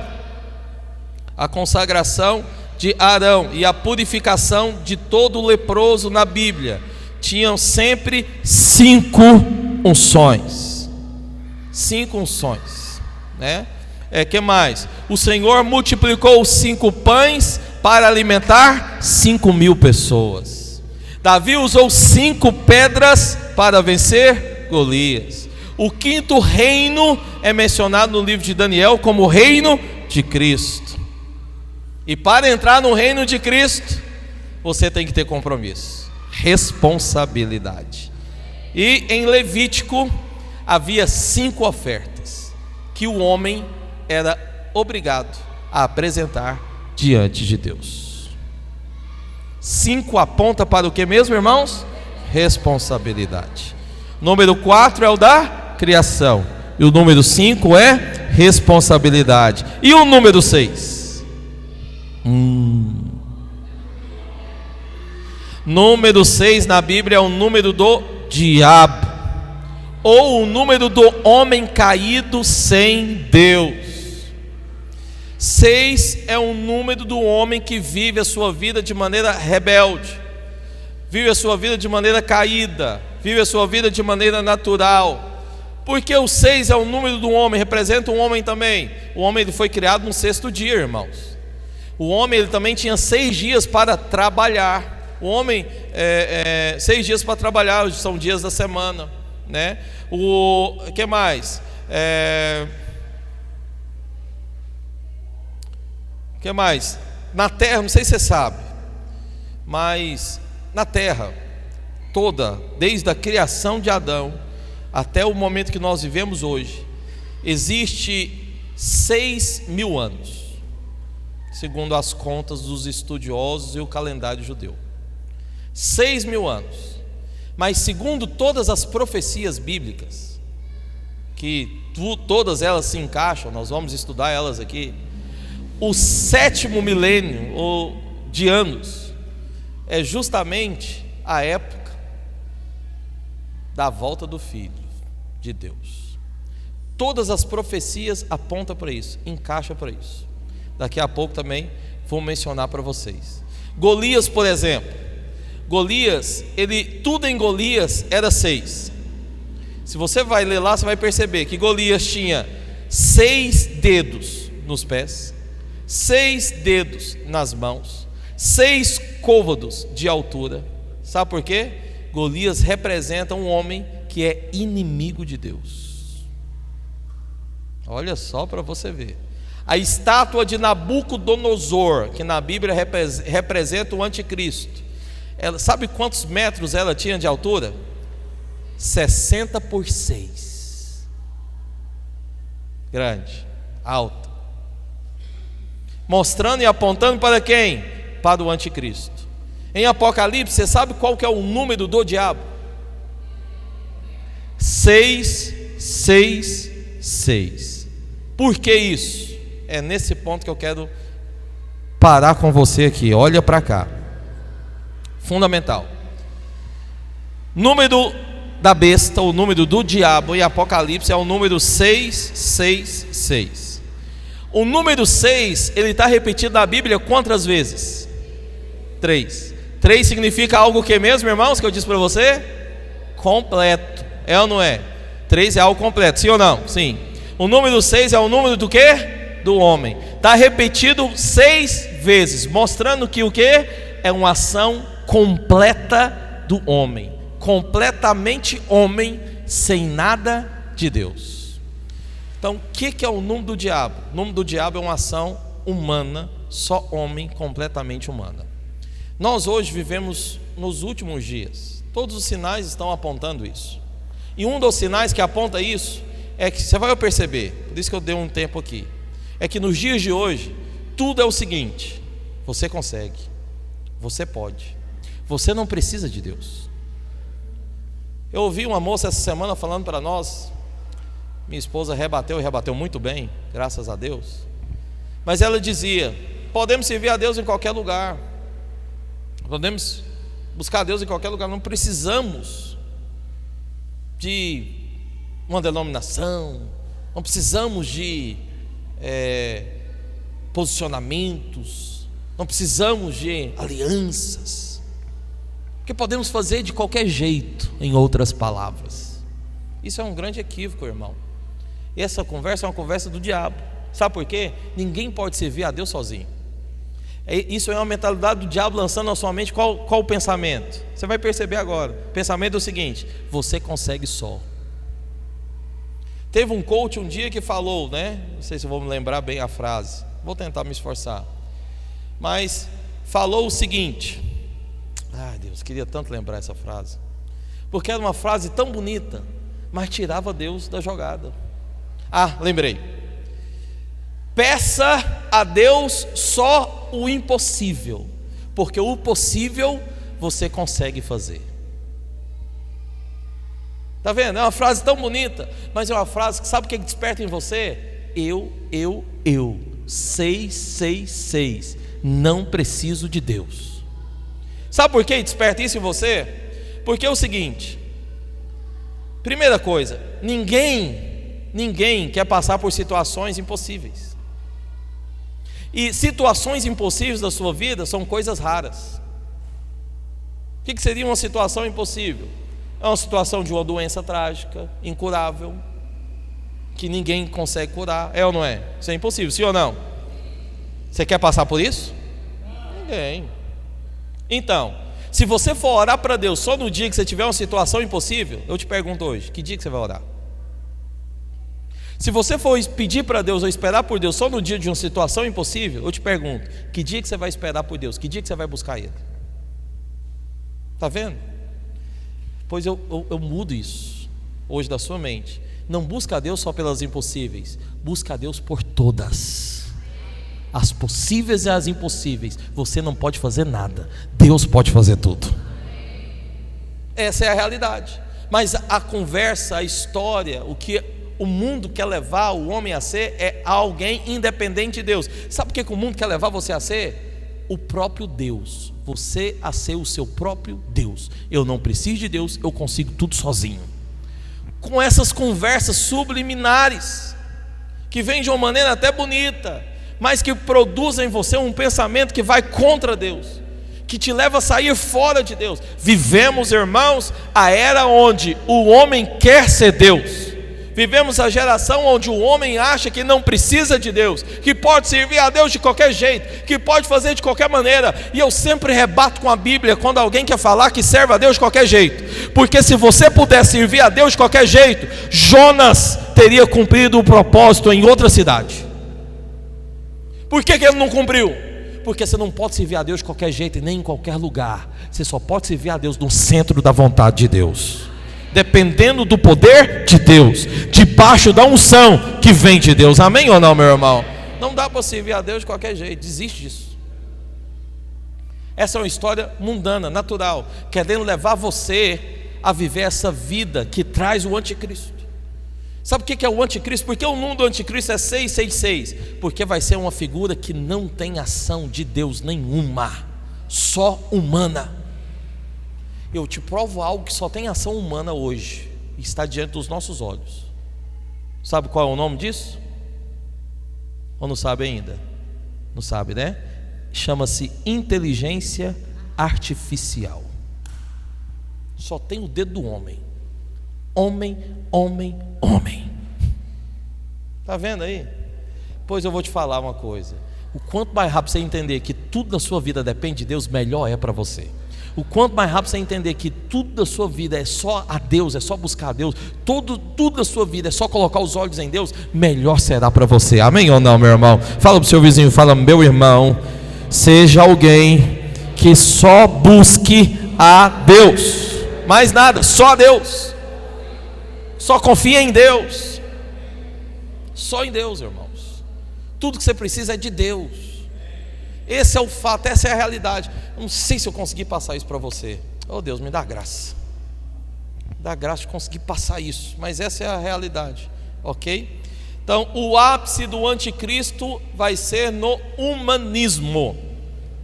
S1: A consagração de Arão e a purificação de todo leproso na Bíblia tinham sempre 5 unções. 5 unções, né? Que mais? O Senhor multiplicou os 5 pães para alimentar 5.000 pessoas. Davi usou 5 pedras para vencer Golias. O 5º reino é mencionado no livro de Daniel como o reino de Cristo. E para entrar no reino de Cristo, você tem que ter compromisso, responsabilidade. E em Levítico havia 5 ofertas que o homem era obrigado a apresentar diante de Deus. 5 aponta para o que mesmo, irmãos? Responsabilidade. O número 4 é o da criação, e o número 5 é responsabilidade. E o número 6? Número 6 na Bíblia é o número do diabo, ou o número do homem caído sem Deus. 6 é o número do homem que vive a sua vida de maneira rebelde, vive a sua vida de maneira caída, vive a sua vida de maneira natural. Porque o 6 é o número do homem, representa um homem também. O homem ele foi criado no 6º dia, irmãos. O homem ele também tinha 6 dias para trabalhar. O homem 6 dias para trabalhar, são dias da semana, né? O que mais? Que mais? Na terra, não sei se você sabe, mas na terra toda, desde a criação de Adão até o momento que nós vivemos hoje, existe 6.000 anos, segundo as contas dos estudiosos e o calendário judeu. 6.000 anos. Mas segundo todas as profecias bíblicas, que todas elas se encaixam, nós vamos estudar elas aqui, o 7º milênio de anos é justamente a época da volta do Filho de Deus. Todas as profecias apontam para isso, encaixam para isso. Daqui a pouco também vou mencionar para vocês. Golias, por exemplo, tudo em Golias era 6. Se você vai ler lá, você vai perceber que Golias tinha 6 dedos nos pés, 6 dedos nas mãos, 6 côvados de altura. Sabe por quê? Golias representa um homem que é inimigo de Deus. Olha só para você ver. A estátua de Nabucodonosor, que na Bíblia representa o anticristo, sabe quantos metros ela tinha de altura? 60 por 6. Grande, alta. Mostrando e apontando para quem? Para o anticristo. Em Apocalipse, você sabe qual que é o número do diabo? 666. Por que isso? É nesse ponto que eu quero parar com você aqui. Olha para cá. Fundamental. Número da besta, o número do diabo em Apocalipse é o número 666. O número 6, ele está repetido na Bíblia quantas vezes? 3. 3 significa algo que mesmo, irmãos, que eu disse para você? Completo. É ou não é? 3 é algo completo, sim ou não? Sim. O número 6 é o número do quê? Do homem. Está repetido 6 vezes, mostrando que o quê? É uma ação completa do homem. Completamente homem, sem nada de Deus. Então, o que é o número do diabo? O número do diabo é uma ação humana, só homem, completamente humana. Nós hoje vivemos nos últimos dias. Todos os sinais estão apontando isso. E um dos sinais que aponta isso é que você vai perceber, por isso que eu dei um tempo aqui, é que nos dias de hoje, tudo é o seguinte: você consegue, você pode, você não precisa de Deus. Eu ouvi uma moça essa semana falando para nós, minha esposa rebateu e rebateu muito bem, graças a Deus, mas ela dizia: podemos servir a Deus em qualquer lugar, podemos buscar a Deus em qualquer lugar, não precisamos de uma denominação, não precisamos de posicionamentos, não precisamos de alianças, porque podemos fazer de qualquer jeito, em outras palavras. Isso é um grande equívoco, irmão. E essa conversa é uma conversa do diabo. Sabe por quê? Ninguém pode servir a Deus sozinho. Isso é uma mentalidade do diabo lançando na sua mente qual o pensamento? Você vai perceber agora. O pensamento é o seguinte: você consegue só. Teve um coach um dia que falou, né? Não sei se eu vou me lembrar bem a frase, vou tentar me esforçar, mas falou o seguinte: ai Deus, queria tanto lembrar essa frase, porque era uma frase tão bonita, mas tirava Deus da jogada. Lembrei: peça a Deus só o impossível, porque o possível você consegue fazer. Está vendo? É uma frase tão bonita, mas é uma frase que sabe o que desperta em você? Eu, sei, não preciso de Deus. Sabe por que desperta isso em você? Porque é o seguinte: primeira coisa, ninguém quer passar por situações impossíveis. E situações impossíveis da sua vida são coisas raras. O que seria uma situação impossível? É uma situação de uma doença trágica, incurável, que ninguém consegue curar. É ou não é? Isso é impossível, sim ou não? Você quer passar por isso? Ninguém. Então, se você for orar para Deus só no dia que você tiver uma situação impossível, eu te pergunto hoje: que dia que você vai orar? Se você for pedir para Deus ou esperar por Deus só no dia de uma situação impossível, eu te pergunto: que dia que você vai esperar por Deus? Que dia que você vai buscar Ele? Está vendo? Pois eu mudo isso hoje da sua mente. Não busca a Deus só pelas impossíveis, busca a Deus por todas, as possíveis e as impossíveis. Você não pode fazer nada, Deus pode fazer tudo. Essa é a realidade. Mas a conversa, a história, o que o mundo quer levar o homem a ser é alguém independente de Deus. Sabe o que o mundo quer levar você a ser? O próprio Deus. Você a ser o seu próprio Deus. Eu não preciso de Deus, eu consigo tudo sozinho. Com essas conversas subliminares, que vêm de uma maneira até bonita, mas que produzem em você um pensamento que vai contra Deus, que te leva a sair fora de Deus. Vivemos, irmãos, a era onde o homem quer ser Deus. Vivemos a geração onde o homem acha que não precisa de Deus, que pode servir a Deus de qualquer jeito, que pode fazer de qualquer maneira. E eu sempre rebato com a Bíblia quando alguém quer falar que serve a Deus de qualquer jeito, porque se você pudesse servir a Deus de qualquer jeito, Jonas teria cumprido o propósito em outra cidade. Por que ele não cumpriu? Porque você não pode servir a Deus de qualquer jeito e nem em qualquer lugar. Você só pode servir a Deus no centro da vontade de Deus, dependendo do poder de Deus, debaixo da unção que vem de Deus. Amém ou não, meu irmão? Não dá para servir a Deus de qualquer jeito, desiste disso. Essa é uma história mundana, natural, querendo levar você a viver essa vida que traz o anticristo. Sabe o que é o anticristo? Porque o mundo do anticristo é 666, porque vai ser uma figura que não tem ação de Deus nenhuma, só humana. Eu te provo algo que só tem ação humana hoje, e está diante dos nossos olhos. Sabe qual é o nome disso? Ou não sabe ainda? Não sabe, né? Chama-se inteligência artificial. Só tem o dedo do homem. Homem. Está vendo aí? Pois eu vou te falar uma coisa: o quanto mais rápido você entender que tudo na sua vida depende de Deus, melhor é para você. O quanto mais rápido você entender que tudo da sua vida é só a Deus, é só buscar a Deus, tudo da sua vida é só colocar os olhos em Deus, melhor será para você. Amém ou não, meu irmão? Fala para o seu vizinho, fala: meu irmão, seja alguém que só busque a Deus, mais nada, só a Deus, só confia em Deus. Só em Deus, irmãos. Tudo que você precisa é de Deus. Esse é o fato, essa é a realidade. Eu não sei se eu consegui passar isso para você. Oh Deus, me dá graça. Dá graça de conseguir passar isso. Mas essa é a realidade, ok? Então o ápice do anticristo vai ser no humanismo.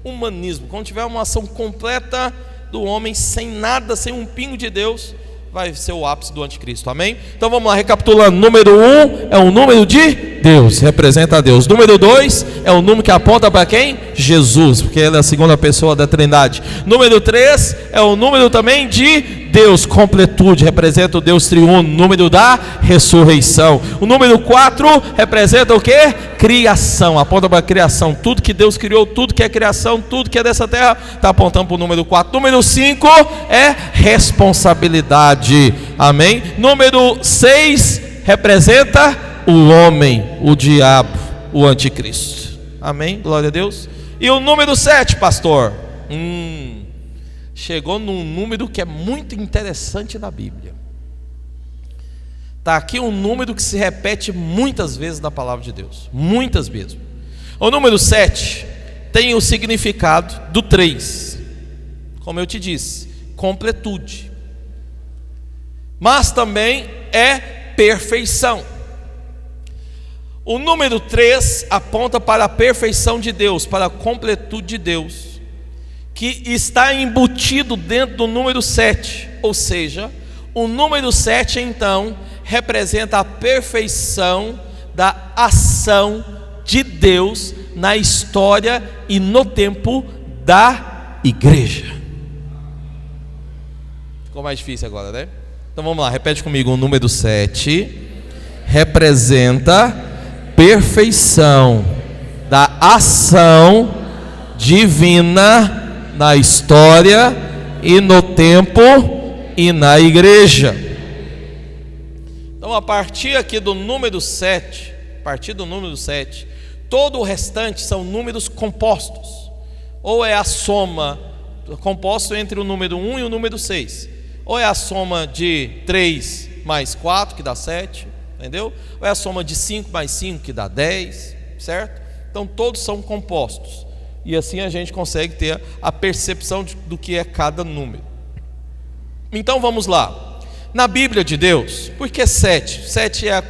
S1: Humanismo, quando tiver uma ação completa do homem, sem nada, sem um pingo de Deus, vai ser o ápice do anticristo, amém? Então vamos lá, recapitulando. Número 1 é o número de Deus, representa a Deus. Número 2 é o número que aponta para quem? Jesus, porque ele é a segunda pessoa da Trindade. Número 3 é o número também de Deus, completude, representa o Deus triuno, número da ressurreição. O número 4 representa o que? Criação, aponta para a criação. Tudo que Deus criou, tudo que é criação, tudo que é dessa terra, está apontando para o número 4. Número 5 é responsabilidade, amém? Número 6 representa o homem, o diabo, o anticristo, amém? Glória a Deus. E o número 7, pastor? Chegou num número que é muito interessante na Bíblia. Está aqui um número que se repete muitas vezes na palavra de Deus, muitas vezes. O número 7 tem o significado do 3, como eu te disse, completude, mas também é perfeição. O número 3 aponta para a perfeição de Deus, para a completude de Deus, que está embutido dentro do número 7, ou seja, o número 7 então representa a perfeição da ação de Deus na história e no tempo da igreja. Ficou mais difícil agora, né? Então vamos lá, repete comigo. O número 7 representa perfeição da ação divina na história e no tempo e na igreja. Então a partir aqui do número 7, todo o restante são números compostos, ou é a soma, composto entre o número 1 e o número 6, ou é a soma de 3 mais 4 que dá 7, entendeu? Ou é a soma de 5 mais 5 que dá 10, certo? Então todos são compostos. E assim a gente consegue ter a percepção do que é cada número. Então vamos lá. Na Bíblia de Deus, por que 7? 7 é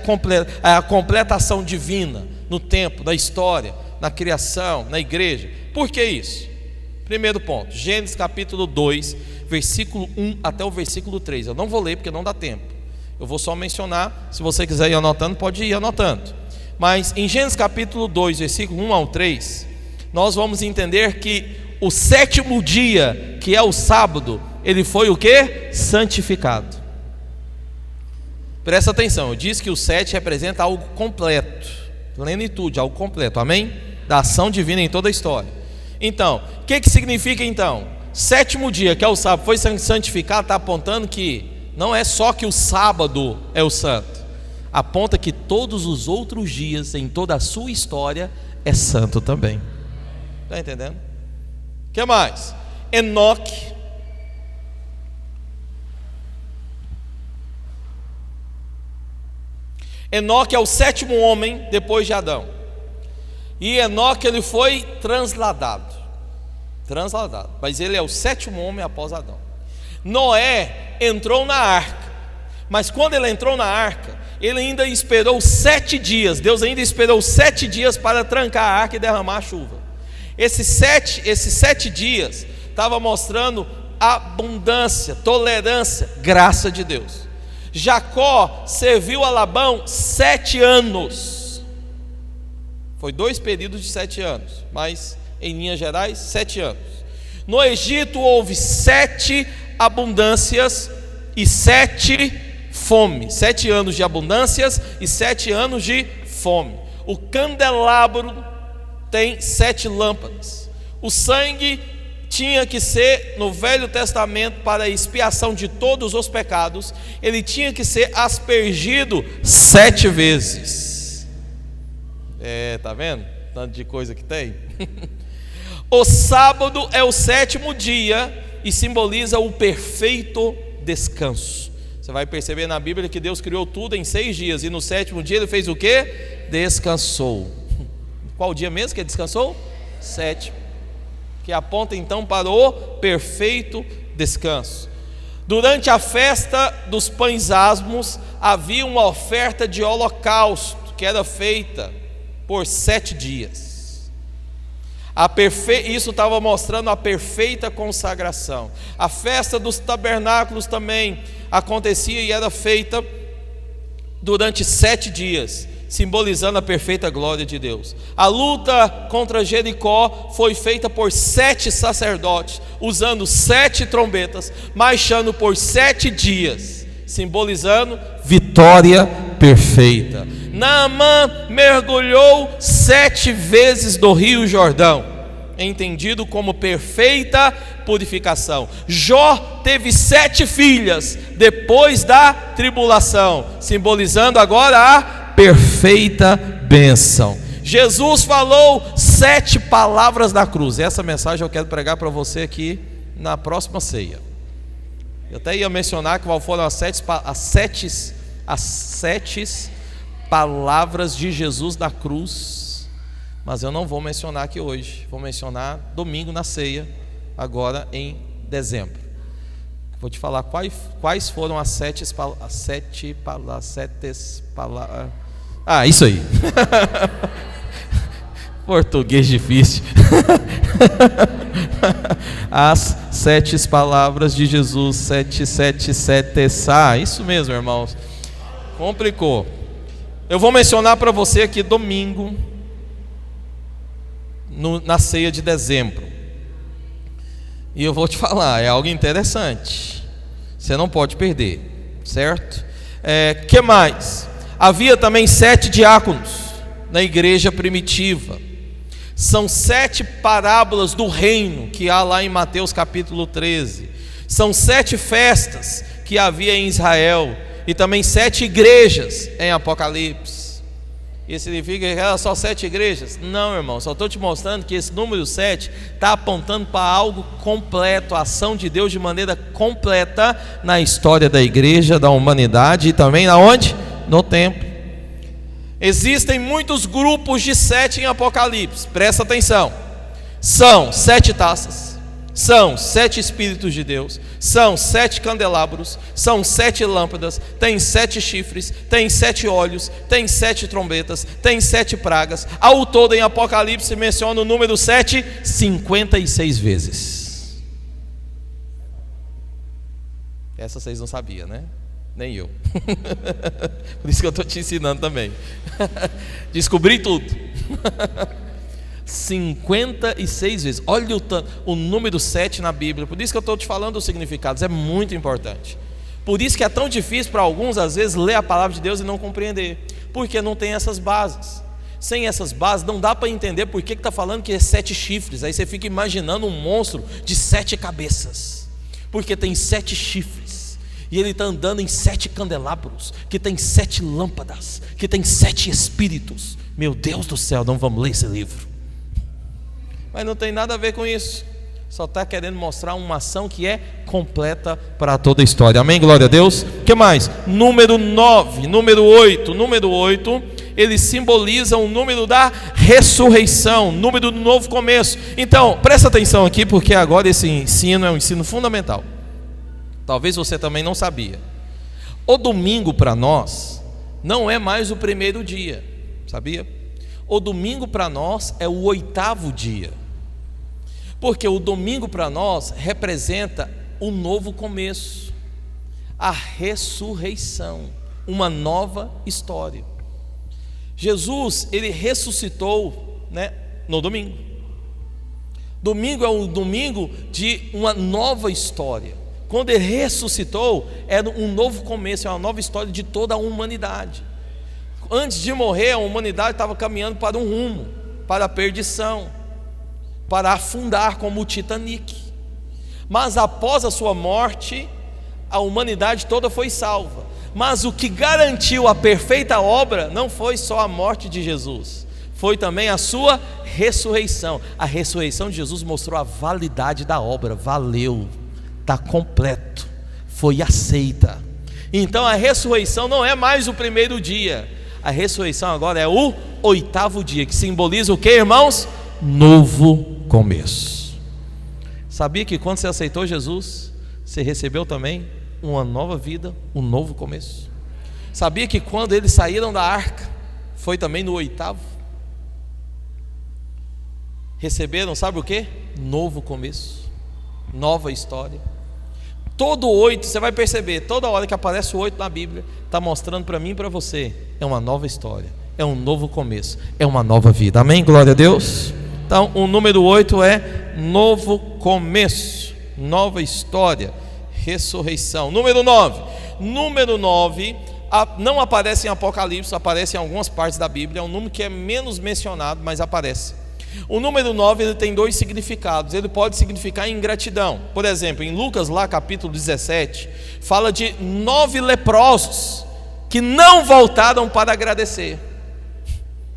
S1: a completação divina no tempo, na história, na criação, na igreja. Por que isso? Primeiro ponto, Gênesis capítulo 2, versículo 1 até o versículo 3. Eu não vou ler porque não dá tempo. Eu vou só mencionar, se você quiser ir anotando, pode ir anotando. Mas em Gênesis capítulo 2, versículo 1 ao 3, nós vamos entender que o 7º dia, que é o sábado, ele foi o que? Santificado. Presta atenção, eu disse que o 7 representa algo completo, plenitude, algo completo, amém? Da ação divina em toda a história. Então, o que significa então? 7º dia, que é o sábado, foi santificado, está apontando que não é só que o sábado é o santo, aponta que todos os outros dias em toda a sua história é santo também. Está entendendo? O que mais? Enoque. Enoque é o 7º homem depois de Adão. E Enoque ele foi transladado, mas ele é o 7º homem após Adão. Noé entrou na arca, mas quando ele entrou na arca, ele ainda esperou 7 dias. Deus ainda esperou 7 dias para trancar a arca e derramar a chuva. Esses sete dias estava mostrando abundância, tolerância, graça de Deus. Jacó serviu a Labão 7 anos. Foi 2 períodos de 7 anos, mas em linhas gerais 7 anos. No Egito houve 7 abundâncias e 7 fome. 7 anos de abundâncias e 7 anos de fome. O candelabro tem 7 lâmpadas. O sangue tinha que ser, no Velho Testamento, para a expiação de todos os pecados, ele tinha que ser aspergido 7 vezes. Tá vendo? Tanto de coisa que tem. O sábado é o 7º dia e simboliza o perfeito descanso. Você vai perceber na Bíblia que Deus criou tudo em 6 dias, e no 7º dia Ele fez o quê? Descansou. Qual dia mesmo que Ele descansou? 7, que aponta então para o perfeito descanso. Durante a festa dos pães asmos, havia uma oferta de holocausto, que era feita por 7 dias. Isso estava mostrando a perfeita consagração. A festa dos tabernáculos também acontecia e era feita durante 7 dias, simbolizando a perfeita glória de Deus. A luta contra Jericó foi feita por 7 sacerdotes, usando 7 trombetas, marchando por 7 dias, simbolizando vitória perfeita. Naamã mergulhou 7 vezes no rio Jordão, entendido como perfeita purificação. Jó teve 7 filhas depois da tribulação, simbolizando agora a perfeita bênção. Jesus falou 7 palavras na cruz. Essa mensagem eu quero pregar para você aqui na próxima ceia. Eu até ia mencionar qual foram as 7 palavras de Jesus na cruz, mas eu não vou mencionar aqui hoje. Vou mencionar domingo na ceia, agora em dezembro. Vou te falar quais foram as 7 palavras. Isso aí. Português difícil. As 7 palavras de Jesus. 7. Isso mesmo, irmãos. Complicou. Eu vou mencionar para você aqui domingo, na ceia de dezembro. E eu vou te falar, é algo interessante. Você não pode perder, certo? Que mais? Havia também 7 diáconos na igreja primitiva. São 7 parábolas do reino que há lá em Mateus capítulo 13. São 7 festas que havia em Israel, e também 7 igrejas em Apocalipse. Isso significa que eram só 7 igrejas? Não, irmão, só estou te mostrando que esse número 7 está apontando para algo completo, a ação de Deus de maneira completa na história da igreja, da humanidade, e também aonde? No templo. Existem muitos grupos de 7 em Apocalipse, presta atenção. São 7 taças, são 7 Espíritos de Deus, são 7 candelabros, são 7 lâmpadas, tem 7 chifres, tem 7 olhos, tem 7 trombetas, tem 7 pragas. Ao todo em Apocalipse menciona o número 7 56 vezes. Essa vocês não sabiam, né? Nem eu. Por isso que eu estou te ensinando também. Descobri tudo. 56 vezes. Olha o número 7 na Bíblia. Por isso que eu estou te falando os significados. É muito importante. Por isso que é tão difícil para alguns, às vezes, ler a palavra de Deus e não compreender. Porque não tem essas bases. Sem essas bases, não dá para entender por que está falando que é 7 chifres. Aí você fica imaginando um monstro de 7 cabeças. Porque tem 7 chifres. E ele está andando em 7 candelabros, que tem 7 lâmpadas, que tem 7 espíritos. Meu Deus do céu, não vamos ler esse livro. Mas não tem nada a ver com isso. Só está querendo mostrar uma ação que é completa para toda a história. Amém? Glória a Deus. O que mais? Número 9, número 8. Número 8, ele simboliza o número da ressurreição, número do novo começo. Então, presta atenção aqui, porque agora esse ensino é um ensino fundamental. Talvez você também não sabia. O domingo para nós não é mais o primeiro dia, sabia? O domingo para nós é o 8º dia. Porque o domingo para nós representa o novo começo, a ressurreição, uma nova história. Jesus, ele ressuscitou, no domingo. Domingo é o domingo de uma nova história. Quando ele ressuscitou, era um novo começo, é uma nova história de toda a humanidade. Antes de morrer, a humanidade estava caminhando para um rumo, para a perdição, para afundar como o Titanic. Mas após a sua morte, a humanidade toda foi salva. Mas o que garantiu a perfeita obra não foi só a morte de Jesus, foi também a sua ressurreição. A ressurreição de Jesus mostrou a validade da obra. Valeu, está completo, foi aceita. Então a ressurreição não é mais o primeiro dia, a ressurreição agora é o 8º dia, que simboliza o que, irmãos? Novo começo. Sabia que quando você aceitou Jesus, você recebeu também uma nova vida, um novo começo? Sabia que quando eles saíram da arca, foi também no 8º? Receberam, sabe o que? Novo começo, nova história. Todo 8, você vai perceber, toda hora que aparece o 8 na Bíblia, está mostrando para mim e para você, é uma nova história, é um novo começo, é uma nova vida. Amém? Glória a Deus. Então o número 8 é novo começo, nova história, ressurreição. Número 9, não aparece em Apocalipse, aparece em algumas partes da Bíblia, é um número que é menos mencionado, mas aparece. O número 9 ele tem 2 significados. Ele pode significar ingratidão. Por exemplo, em Lucas lá capítulo 17, fala de 9 leprosos que não voltaram para agradecer.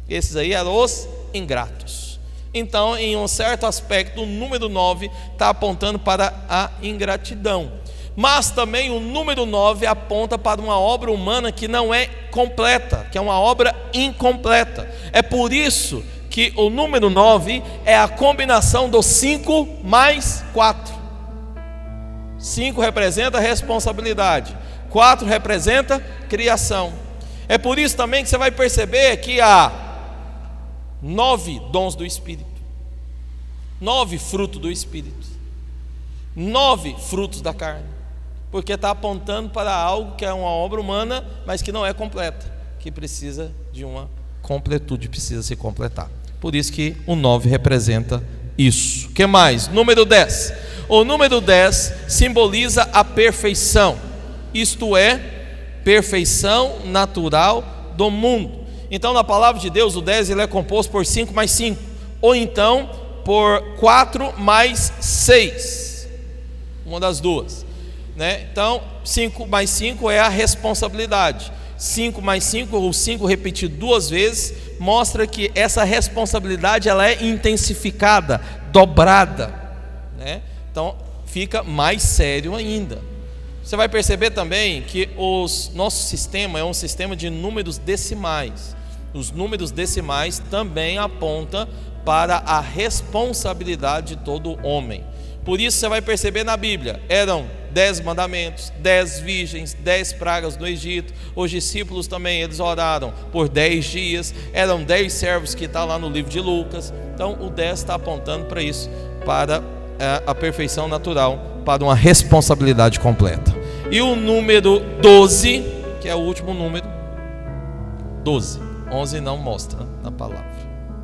S1: Esses aí eram os ingratos. Então, em um certo aspecto, o número 9 está apontando para a ingratidão. Mas também o número 9 aponta para uma obra humana que não é completa, que é uma obra incompleta. É por isso que o número 9 é a combinação do 5 mais 4. 5 representa responsabilidade, 4 representa criação. É por isso também que você vai perceber que há 9 dons do Espírito, 9 frutos do Espírito, 9 frutos da carne, porque está apontando para algo que é uma obra humana, mas que não é completa, que precisa de uma completude, precisa se completar. Por isso que o 9 representa isso. O que mais? Número 10. O número 10 simboliza a perfeição, isto é, perfeição natural do mundo. Então na palavra de Deus o 10 ele é composto por 5 mais 5, ou então por 4 mais 6, uma das duas, né? Então 5 mais 5 é a responsabilidade. 5 mais 5, ou 5 repetido 2 vezes, mostra que essa responsabilidade ela é intensificada, dobrada, né? Então fica mais sério ainda. Você vai perceber também que nosso sistema é um sistema de números decimais. Os números decimais também apontam para a responsabilidade de todo homem. Por isso você vai perceber na Bíblia, eram 10 mandamentos, 10 virgens, 10 pragas no Egito. Os discípulos também, eles oraram por 10 dias, eram 10 servos que está lá no livro de Lucas. Então o 10 está apontando para isso, para a perfeição natural, para uma responsabilidade completa. E o número 12, que é o último número, 12, 11 não mostra na palavra,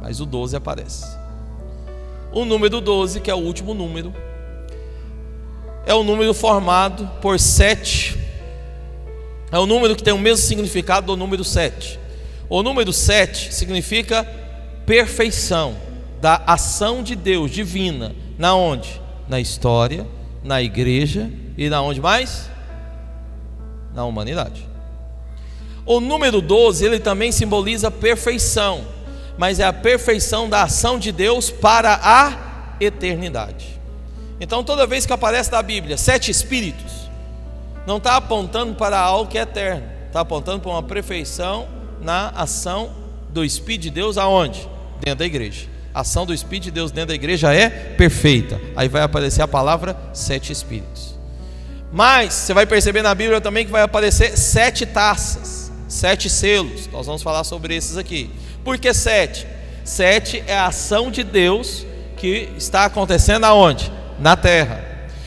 S1: mas o 12 aparece. O número 12, que é o último número, é o número formado por 7. É o número que tem o mesmo significado do número 7. O número 7 significa perfeição da ação de Deus divina. Na onde? Na história, na igreja e na onde mais? Na humanidade. O número 12, ele também simboliza perfeição, mas é a perfeição da ação de Deus para a eternidade. Então toda vez que aparece na Bíblia 7 espíritos, não está apontando para algo que é eterno, está apontando para uma perfeição na ação do Espírito de Deus. Aonde? Dentro da igreja. A ação do Espírito de Deus dentro da igreja é perfeita. Aí vai aparecer a palavra 7 espíritos. Mas você vai perceber na Bíblia também que vai aparecer 7 taças, 7 selos. Nós vamos falar sobre esses aqui. Por que 7? 7 é a ação de Deus que está acontecendo aonde? Na terra.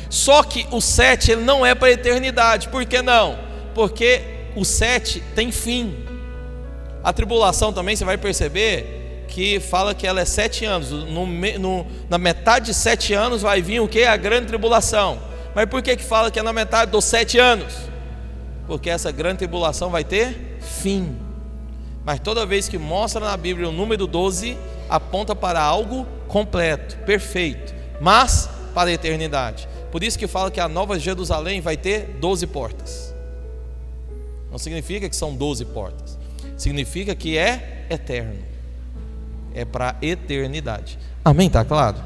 S1: Só que o 7 ele não é para a eternidade. Por que não? Porque o 7 tem fim. A tribulação também você vai perceber que fala que ela é 7 anos. Na metade de 7 anos vai vir o que? A grande tribulação. Mas por que fala que é na metade dos 7 anos? Porque essa grande tribulação vai ter fim. Mas toda vez que mostra na Bíblia o número 12, aponta para algo completo, perfeito, mas para a eternidade. Por isso que fala que a Nova Jerusalém vai ter 12 portas. Não significa que são 12 portas, significa que é eterno, é para a eternidade. Amém? Está claro?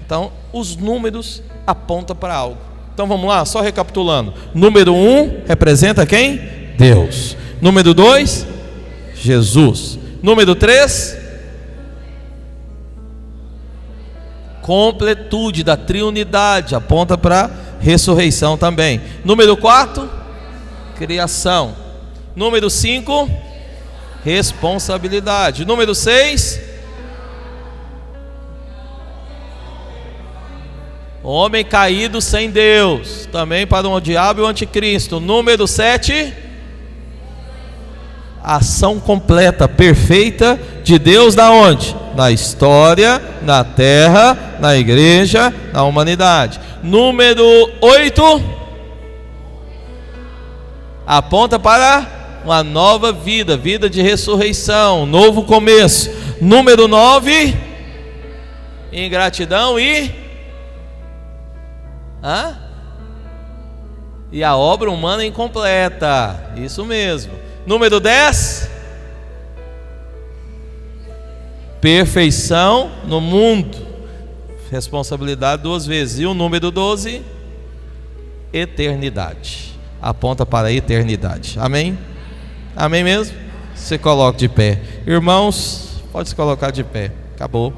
S1: Então os números apontam para algo. Então vamos lá, só recapitulando. Número 1 representa quem? Deus. Número 2, Jesus. Número 3, completude da triunidade, aponta para ressurreição também. Número 4, criação. Número 5, responsabilidade. Número 6, homem caído sem Deus, também para o diabo e o anticristo. Número 7, ação completa, perfeita de Deus na onde? Na história, na terra, na igreja, na humanidade. Número 8, aponta para uma nova vida, vida de ressurreição, novo começo. Número 9, ingratidão e a obra humana incompleta. Isso mesmo. Número 10, perfeição no mundo, responsabilidade 2 vezes. E o número 12, eternidade, aponta para a eternidade. Amém? Amém mesmo? Se coloque de pé. Irmãos, pode se colocar de pé. Acabou.